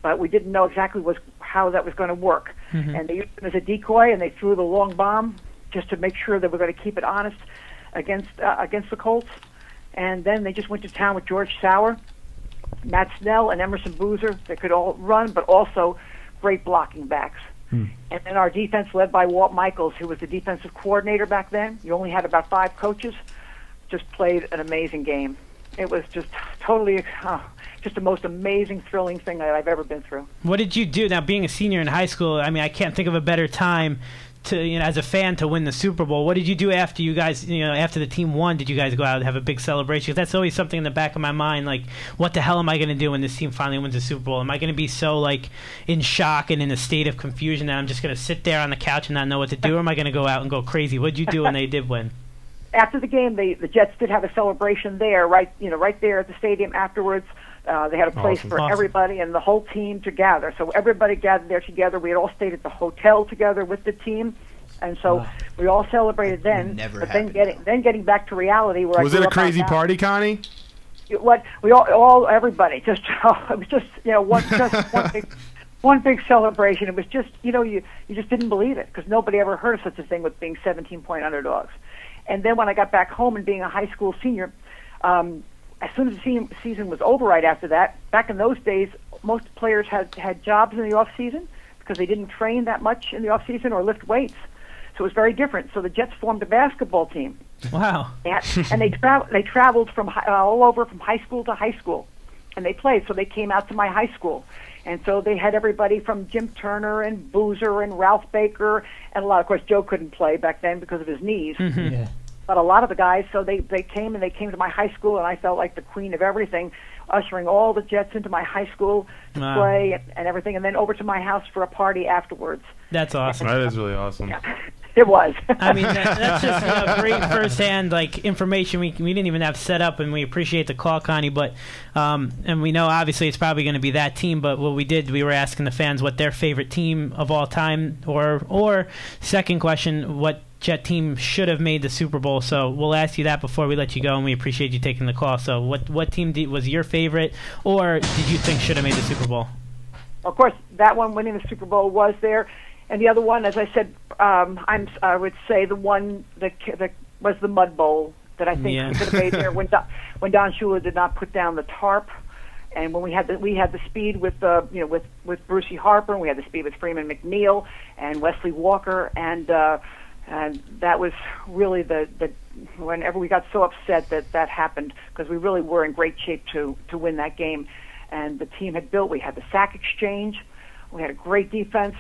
but we didn't know exactly how that was going to work. Mm-hmm. And they used him as a decoy, and they threw the long bomb just to make sure that we're going to keep it honest against the Colts. And then they just went to town with George Sauer, Matt Snell, and Emerson Boozer. They could all run, but also great blocking backs. And then our defense, led by Walt Michaels, who was the defensive coordinator back then. You only had about 5 coaches. Just played an amazing game. It was just totally, just the most amazing, thrilling thing that I've ever been through. What did you do now? Being a senior in high school, I mean, I can't think of a better time to, as a fan, to win the Super Bowl. What did you do after you guys, after the team won? Did you guys go out and have a big celebration? 'Cause that's always something in the back of my mind. Like, what the hell am I going to do when this team finally wins the Super Bowl? Am I going to be so in shock and in a state of confusion that I'm just going to sit there on the couch and not know what to do, or am I going to go out and go crazy? What did you do when they did win? After the game, the Jets did have a celebration there, right there at the stadium afterwards. They had a place for everybody and the whole team to gather. So everybody gathered there together. We had all stayed at the hotel together with the team, and so we all celebrated then. Never but happened. then getting back to reality, where Was I it grew a up on crazy now. party, Connie? Everybody just it was just one big celebration. It was just you just didn't believe it because nobody ever heard of such a thing with being 17-point underdogs. And then when I got back home and being a high school senior, as soon as the season was over, right after that, back in those days, most players had jobs in the off season because they didn't train that much in the off season or lift weights. So it was very different. So the Jets formed a basketball team. Wow. And they traveled from all over from high school to high school, and they played. So they came out to my high school, and so they had everybody from Jim Turner and Boozer and Ralph Baker, and a lot. Of course, Joe couldn't play back then because of his knees. Mm-hmm. Yeah. But a lot of the guys, so they came to my high school, and I felt like the queen of everything, ushering all the Jets into my high school to Wow. play and everything, and then over to my house for a party afterwards. That's awesome. That is really awesome. It was. I mean, that's just great firsthand information we didn't even have set up, and we appreciate the call, Connie. But and we know obviously it's probably going to be that team. But what we did, we were asking the fans what their favorite team of all time, or second question, what Jet team should have made the Super Bowl. So we'll ask you that before we let you go, and we appreciate you taking the call. So what team was your favorite, or did you think should have made the Super Bowl? Of course, that one winning the Super Bowl was there. And the other one, as I said, I would say the one that was the Mud Bowl that I think Yeah. could have made there when Don Shula did not put down the tarp, And when we had the speed with with Brucey Harper, and we had the speed with Freeman McNeil and Wesley Walker, and that was really the whenever we got so upset that happened, because we really were in great shape to win that game, and the team had built. We had the sack exchange, we had a great defense,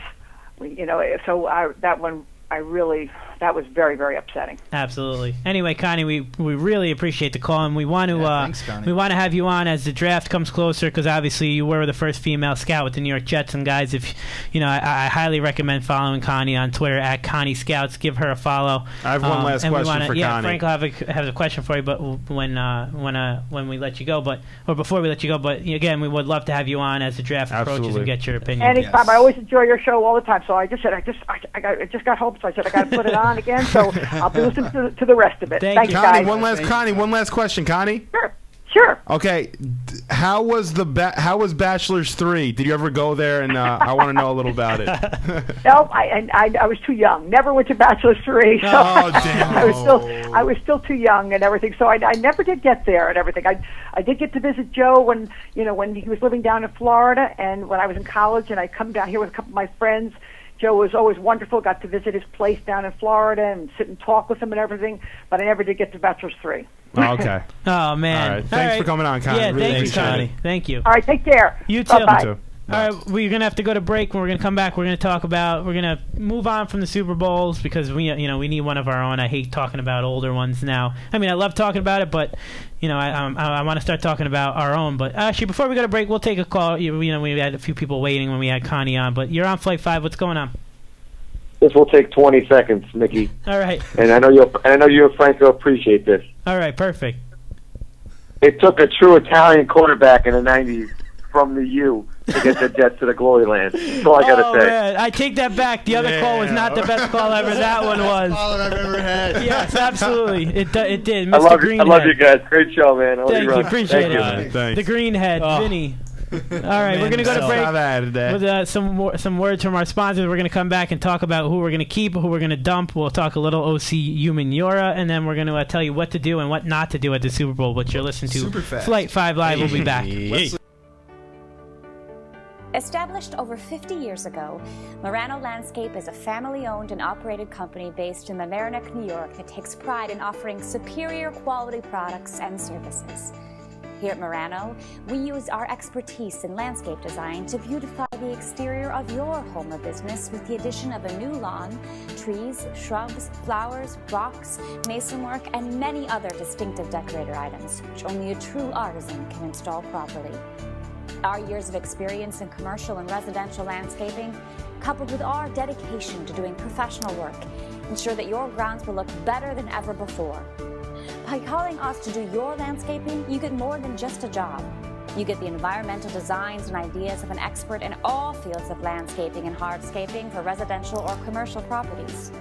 that was very, very upsetting. Absolutely. Anyway, Connie, we really appreciate the call, and we want to thanks, Connie. we want to have you on as the draft comes closer, because obviously you were the first female scout with the New York Jets. And guys, if I highly recommend following Connie on Twitter at Connie Scouts. Give her a follow. I have one last question for Connie. Frank will have a question for you, but when we let you go, or before we let you go, but again, we would love to have you on as the draft approaches and get your opinion. Anytime. I always enjoy your show all the time. So I just said I just got home, so I said I got to put it on again, so I'll be listening to the rest of it. Thank you, Connie, guys. one last question, Connie. Sure. Okay, how was Bachelor's 3? Did you ever go there? And I want to know a little about it. No, I was too young. Never went to Bachelor's 3. So Oh, damn. I was still too young and everything. So I never did get there and everything. I did get to visit Joe when he was living down in Florida, and when I was in college, and I come down here with a couple of my friends. Joe was always wonderful. Got to visit his place down in Florida and sit and talk with him and everything. But I never did get to Bachelor's 3. Oh, okay. Oh, man. All right. Thanks for coming on, Connie. Yeah, Really thank you, appreciate Connie. it. Thank you. All right, take care. You too. Bye-bye. You too. All right, we're gonna have to go to break. When we're gonna come back, we're gonna move on from the Super Bowls, because we need one of our own. I hate talking about older ones now. I mean, I love talking about it, but I want to start talking about our own. But actually, before we go to break, we'll take a call. We had a few people waiting when we had Connie on, but you're on Flight 5. What's going on? This will take 20 seconds, Mickey. All right. And I know you and Franco appreciate this. All right, perfect. It took a true Italian quarterback in the 90s from the U to get the Jets to the glory land. That's all I got to say. Man. I take that back. The other call was not the best call ever. That one was. Call that I've ever had. Yes, absolutely. It did. Mr. I love Greenhead. you guys. Great show, man. Thank you. Appreciate it. Thanks. The Greenhead, Vinny. All right, we're going to go to break with some words from our sponsors. We're going to come back and talk about who we're going to keep, who we're going to dump. We'll talk a little OC Umenyiora, and then we're going to tell you what to do and what not to do at the Super Bowl. But you're listening to Flight 5 Live. We'll be back. Established over 50 years ago, Marano Landscape is a family-owned and operated company based in Mamaroneck, New York, that takes pride in offering superior quality products and services. Here at Marano, we use our expertise in landscape design to beautify the exterior of your home or business with the addition of a new lawn, trees, shrubs, flowers, rocks, masonwork, and many other distinctive decorator items, which only a true artisan can install properly. Our years of experience in commercial and residential landscaping, coupled with our dedication to doing professional work, ensure that your grounds will look better than ever before. By calling us to do your landscaping, you get more than just a job. You get the environmental designs and ideas of an expert in all fields of landscaping and hardscaping for residential or commercial properties.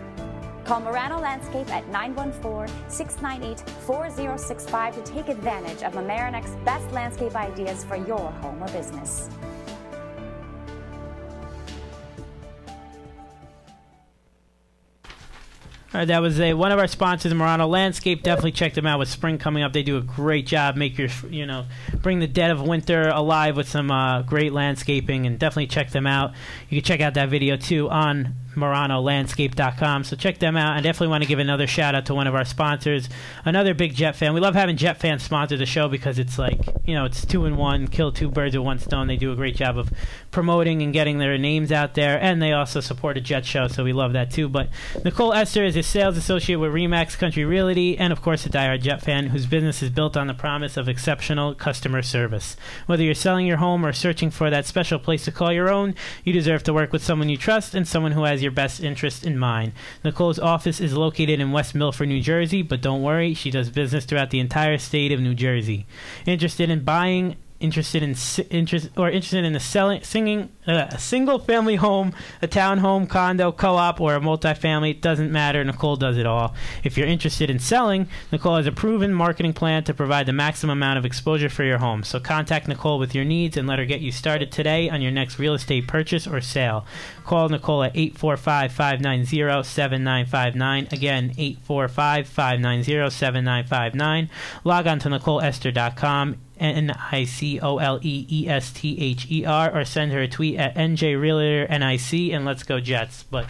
Call Marano Landscape at 914-698-4065 to take advantage of Mamaronek's best landscape ideas for your home or business. All right, that was one of our sponsors, Marano Landscape. Definitely check them out with spring coming up. They do a great job. Make your, bring the dead of winter alive with some great landscaping, and definitely check them out. You can check out that video too on MaranoLandscape.com. So check them out. I definitely want to give another shout out to one of our sponsors, another big Jet fan. We love having Jet fans sponsor the show because it's like, it's 2-in-1, kill two birds with one stone. They do a great job of promoting and getting their names out there, and they also support a Jet show, so we love that too. But Nicole Esther is a sales associate with Remax Country Realty, and of course a diehard Jet fan whose business is built on the promise of exceptional customer service. Whether you're selling your home or searching for that special place to call your own, you deserve to work with someone you trust and someone who has your best interest in mind. Nicole's office is located in West Milford, New Jersey, but don't worry, she does business throughout the entire state of New Jersey. Interested in buying, interested in selling a single-family home, a townhome, condo, co-op, or a multifamily, it doesn't matter. Nicole does it all. If you're interested in selling, Nicole has a proven marketing plan to provide the maximum amount of exposure for your home. So contact Nicole with your needs and let her get you started today on your next real estate purchase or sale. Call Nicole at 845-590-7959. Again, 845-590-7959. Log on to NicoleEsther.com. NICOLEESTHER, or send her a tweet at NJRealtorNIC, and let's go Jets. But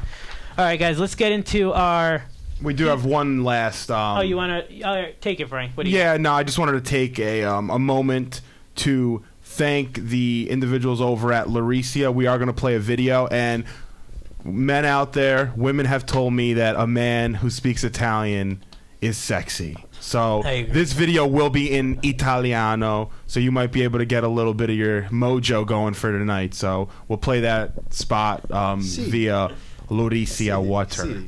all right, guys, let's get into our. We do have one last. Oh, you want to take it, Frank? What do you yeah, no, I just wanted to take a moment to thank the individuals over at Lauricia. We are going to play a video, and men out there, women have told me that a man who speaks Italian is sexy. So this video will be in Italiano, so you might be able to get a little bit of your mojo going for tonight. So we'll play that spot via Lauricia Water.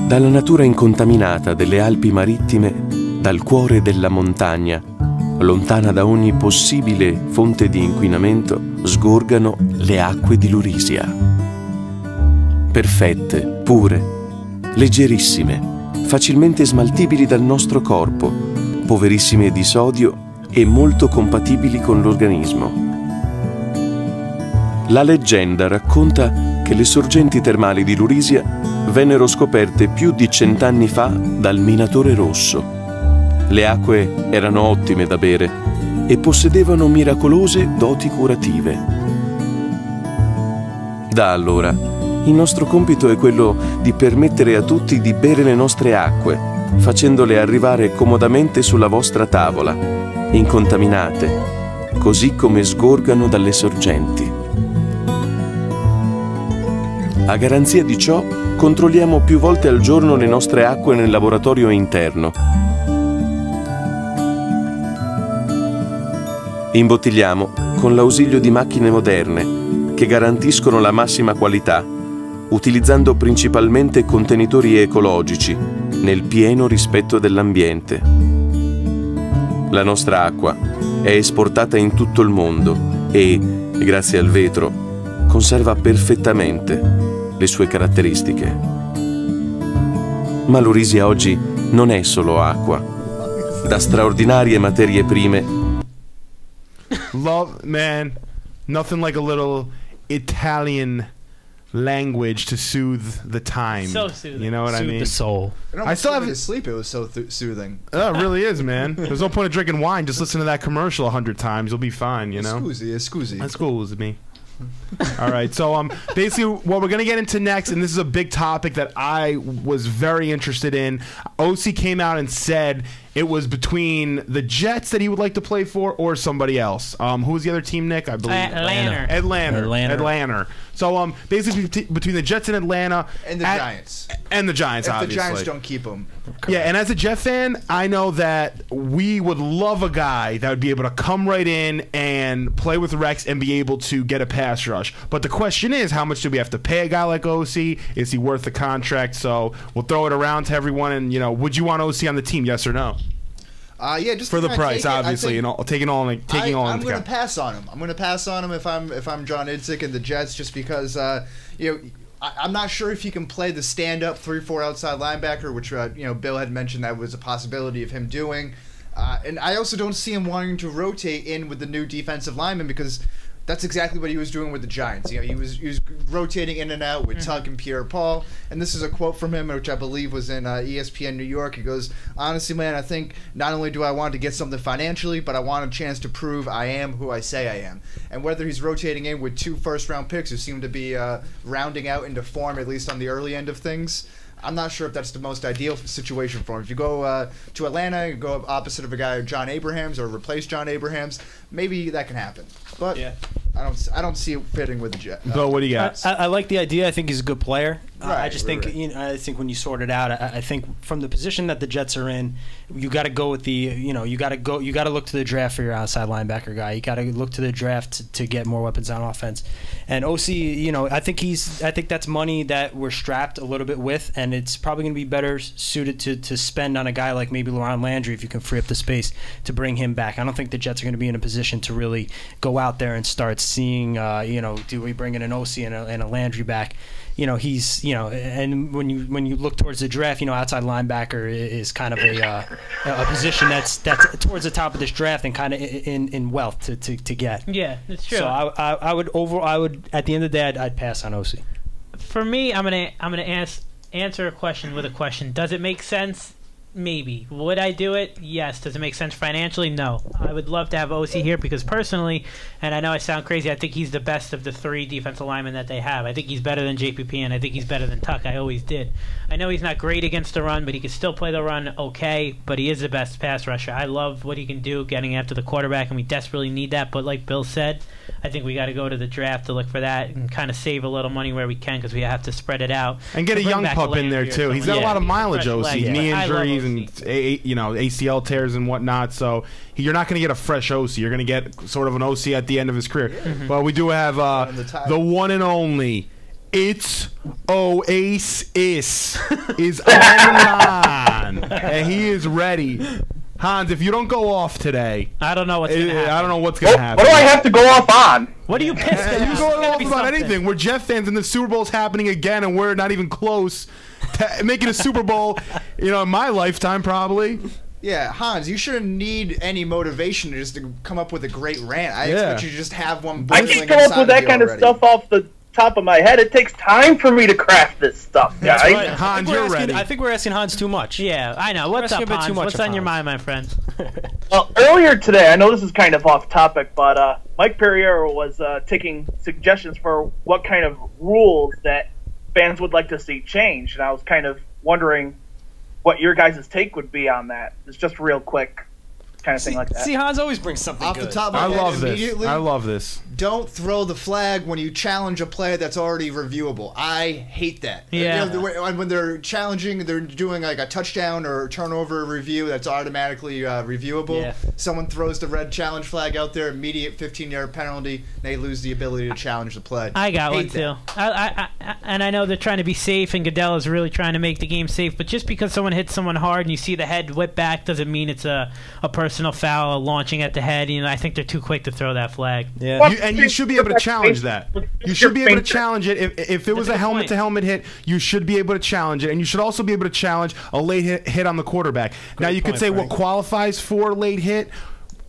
Dalla natura incontaminata delle Alpi marittime, dal cuore della montagna, lontana da ogni possibile fonte di inquinamento, sgorgano le acque di Lauricia. Perfette, pure, leggerissime, facilmente smaltibili dal nostro corpo, poverissime di sodio e molto compatibili con l'organismo. La leggenda racconta che le sorgenti termali di Lauricia vennero scoperte più di 100 anni fa dal minatore rosso. Le acque erano ottime da bere e possedevano miracolose doti curative. Da allora, il nostro compito è quello di permettere a tutti di bere le nostre acque, facendole arrivare comodamente sulla vostra tavola, incontaminate, così come sgorgano dalle sorgenti. A garanzia di ciò, controlliamo più volte al giorno le nostre acque nel laboratorio interno. Imbottigliamo con l'ausilio di macchine moderne che garantiscono la massima qualità, utilizzando principalmente contenitori ecologici, nel pieno rispetto dell'ambiente. La nostra acqua è esportata in tutto il mondo e, grazie al vetro, conserva perfettamente le sue caratteristiche. Ma Lauricia oggi non è solo acqua. Da straordinarie materie prime. Love, man, nothing like a little Italian language to soothe the time. So soothing. You know what I mean? the soul. I still have to sleep. It was so soothing. Oh, it really is, man. There's no point of drinking wine. Just listen to that commercial 100 times. You'll be fine, you know? Excuse. Excuse me. All right, so basically what we're going to get into next, and this is a big topic that I was very interested in. OC came out and said it was between the Jets that he would like to play for or somebody else. Who was the other team, Nick? I believe Atlanta. So basically between the Jets and Atlanta. And the Giants. And the Giants, if obviously. If the Giants don't keep him. Yeah, and as a Jet fan, I know that we would love a guy that would be able to come right in and play with Rex and be able to get a pass rush. But the question is, how much do we have to pay a guy like OC? Is he worth the contract? So we'll throw it around to everyone. And, would you want OC on the team, yes or no? Yeah, just for the price, obviously, taking all into account. I'm going to pass on him. I'm going to pass on him if I'm John Idzik and the Jets, just because I'm not sure if he can play the stand-up 3-4 outside linebacker, which Bill had mentioned that was a possibility of him doing, and I also don't see him wanting to rotate in with the new defensive lineman because that's exactly what he was doing with the Giants. He was rotating in and out with Tuck and Pierre-Paul. And this is a quote from him, which I believe was in ESPN New York. He goes, "Honestly, man, I think not only do I want to get something financially, but I want a chance to prove I am who I say I am." And whether he's rotating in with 2 first-round picks who seem to be rounding out into form, at least on the early end of things, I'm not sure if that's the most ideal situation for him. If you go to Atlanta, you go opposite of a guy, John Abrahams, or replace John Abrahams, maybe that can happen. But yeah. I don't see it fitting with the Jets. Bill, what do you got? I like the idea. I think he's a good player. Right, I just think I think when you sort it out, I think from the position that the Jets are in, you got to go with the you got to look to the draft for your outside linebacker guy. You got to look to the draft to get more weapons on offense. And OC, I think that's money that we're strapped a little bit with, and it's probably going to be better suited to spend on a guy like maybe Laron Landry if you can free up the space to bring him back. I don't think the Jets are going to be in a position to really go out there and start seeing, do we bring in an OC and a Landry back he's and when you look towards the draft, outside linebacker is kind of a position that's towards the top of this draft and kind of in wealth to get. Yeah, that's true. So I would at the end of the day I'd pass on OC. For me, I'm gonna answer a question with a question. Does it make sense? Maybe. Would I do it? Yes. Does it make sense financially? No. I would love to have OC here because personally, and I know I sound crazy, I think he's the best of the 3 defensive linemen that they have. I think he's better than JPP, and I think he's better than Tuck. I always did. I know he's not great against the run, but he can still play the run okay, but he is the best pass rusher. I love what he can do getting after the quarterback, and we desperately need that. But like Bill said, I think we got to go to the draft to look for that and kind of save a little money where we can because we have to spread it out. And get a young pup in there, too. He's got a lot of mileage, OC. Knee injuries and ACL tears and whatnot. So you're not going to get a fresh OC. You're going to get sort of an OC at the end of his career. Mm-hmm. But we do have the one and only It's Oasis is online. And he is ready. Hans, if you don't go off today, I don't know what's going to happen. I don't know what's going to happen. What do I have to go off on? What are you pissed at? You go off about anything. We're Jeff fans, and the Super Bowl's happening again, and we're not even close to making a Super Bowl, in my lifetime, probably. Yeah, Hans, you shouldn't need any motivation just to come up with a great rant. I expect you to just have one. I can't come up with that kind of stuff off the top of my head. It takes time for me to craft this stuff, guys. Right. Hans, you're ready. I think we're asking Hans too much. Yeah, I know. What's up, Hans? What's on your mind, my friend? Well, earlier today, I know this is kind of off topic, but Mike Perriero was taking suggestions for what kind of rules that fans would like to see changed, and I was kind of wondering what your guys' take would be on that. It's just real quick kind of thing like that. See, Hans always brings something off good. the top of my head. I love this. Don't throw the flag when you challenge a play that's already reviewable. I hate that. Yeah. When they're challenging, they're doing like a touchdown or turnover review that's automatically reviewable. Yeah. Someone throws the red challenge flag out there, immediate 15-yard penalty, they lose the ability to challenge the play. I got one too. And I know they're trying to be safe, and Goodell is really trying to make the game safe. But just because someone hits someone hard and you see the head whip back doesn't mean it's a personal foul launching at the head. I think they're too quick to throw that flag. Yeah. And you should be able to challenge that. You should be able to challenge it. If it was a helmet-to-helmet hit, you should be able to challenge it. And you should also be able to challenge a late hit on the quarterback. Now, you could say what qualifies for late hit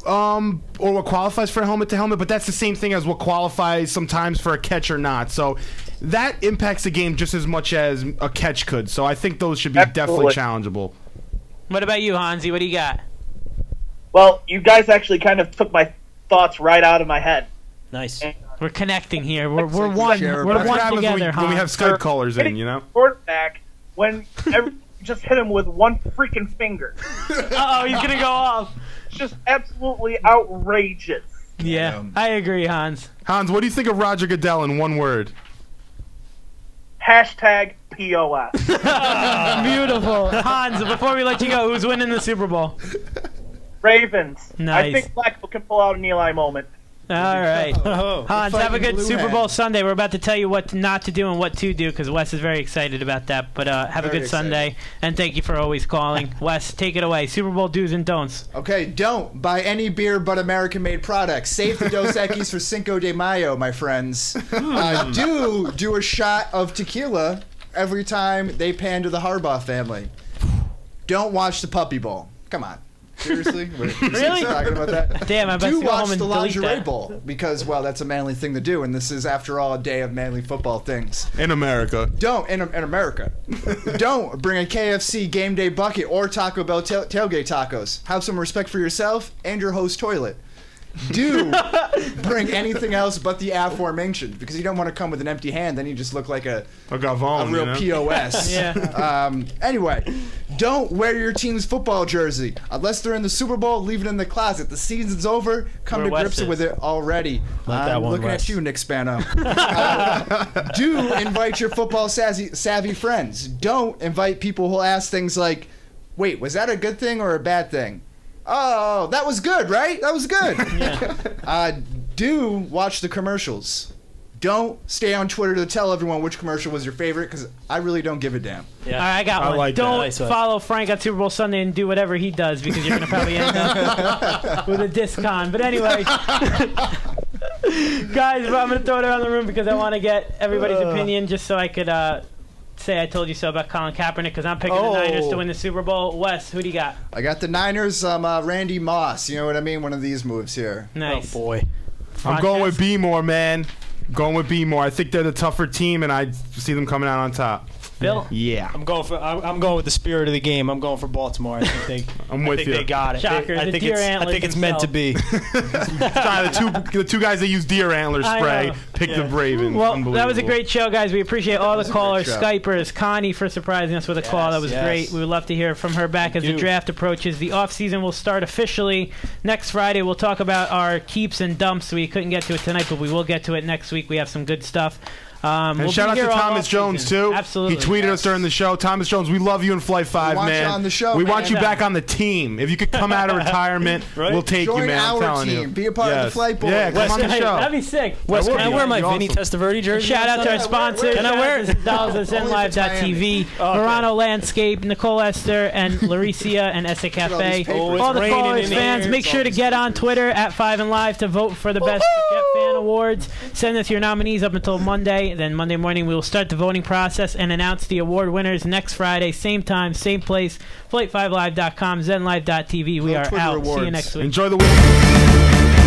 or what qualifies for a helmet-to-helmet, but that's the same thing as what qualifies sometimes for a catch or not. So that impacts the game just as much as a catch could. So I think those should be definitely challengeable. What about you, Hansi? What do you got? Well, you guys actually kind of took my thoughts right out of my head. Nice. We're connecting here. We're one. We're one together, when we have Skype callers in, Quarterback when just hit him with one freaking finger. Uh-oh, he's gonna go off. It's just absolutely outrageous. Yeah, I agree, Hans. Hans, what do you think of Roger Goodell in one word? Hashtag POS. Beautiful. Hans, before we let you go, who's winning the Super Bowl? Ravens. Nice. I think Blackville can pull out an Eli moment. All right. Hans, have a good Super Bowl Sunday. We're about to tell you what not to do and what to do because Wes is very excited about that. But have a good Sunday, and thank you for always calling. Wes, take it away. Super Bowl do's and don'ts. Okay, don't buy any beer but American-made products. Save the Dos Equis for Cinco de Mayo, my friends. Do a shot of tequila every time they pan to the Harbaugh family. Don't watch the Puppy Bowl. Come on. Seriously? Really? Talking about that? Damn, I bet do you go home watch and the delete Lingerie that. Bowl because, well, that's a manly thing to do, and this is, after all, a day of manly football things. In America. Don't, in America. Don't bring a KFC game day bucket or Taco Bell tailgate tacos. Have some respect for yourself and your host toilet. Do bring anything else but the aforementioned because you don't want to come with an empty hand. Then you just look like a Gavone, real POS. Yeah. Anyway, don't wear your team's football jersey unless they're in the Super Bowl. Leave it in the closet. The season's over. Come to grips with it already. I'm looking at you, Nick Spano. Do invite your football savvy friends. Don't invite people who'll ask things like, "Wait, was that a good thing or a bad thing?" Oh, that was good, right? That was good. Yeah. Do watch the commercials. Don't stay on Twitter to tell everyone which commercial was your favorite because I really don't give a damn. Yeah. All right, I got one. Like don't follow Frank on Super Bowl Sunday and do whatever he does because you're going to probably end up with a discon. But anyway, Guys, but I'm going to throw it around the room because I want to get everybody's opinion just so I could say I told you so about Colin Kaepernick because I'm picking the Niners to win the Super Bowl. Wes, who do you got? I got the Niners. Randy Moss. You know what I mean? One of these moves here. Nice. Oh, boy. I'm going with B-More, man. Going with B-More. I think they're the tougher team, and I see them coming out on top. Bill? Yeah. I'm going with the spirit of the game. I'm going for Baltimore. I think they got it. Shocker. I think it's meant to be. the two guys that use deer antler spray pick the Ravens. Well, that was a great show, guys. We appreciate all the callers, Skypers, Connie for surprising us with a call. That was great. We would love to hear from her back as the draft approaches. The offseason will start officially next Friday. We'll talk about our keeps and dumps. We couldn't get to it tonight, but we will get to it next week. We have some good stuff. And shout out to Thomas Jones, too. Absolutely. He tweeted us during the show. Thomas Jones, we love you in Flight 5, man. We want you on the show, We man. want you back on the team. If you could come out of retirement, we'll take you, man. I'm telling you. Be a part of the Flight Boys. Yeah, come on the show. That'd be sick. Wes, can I wear my Vinny Testaverde jersey? Shout out to our sponsors. Can I wear it? $1000@ZenLive.tv, Verano Landscape, Nicole Esther, and Laricia and Essa Cafe. All the callers, fans, make sure to get on Twitter at 5 and Live to vote for the Best Jet Fan Awards. Send us your nominees up until Monday. Then Monday morning we will start the voting process and announce the award winners next Friday, same time, same place, flight5live.com, zenlive.tv. We are out. See you next week. Enjoy the week.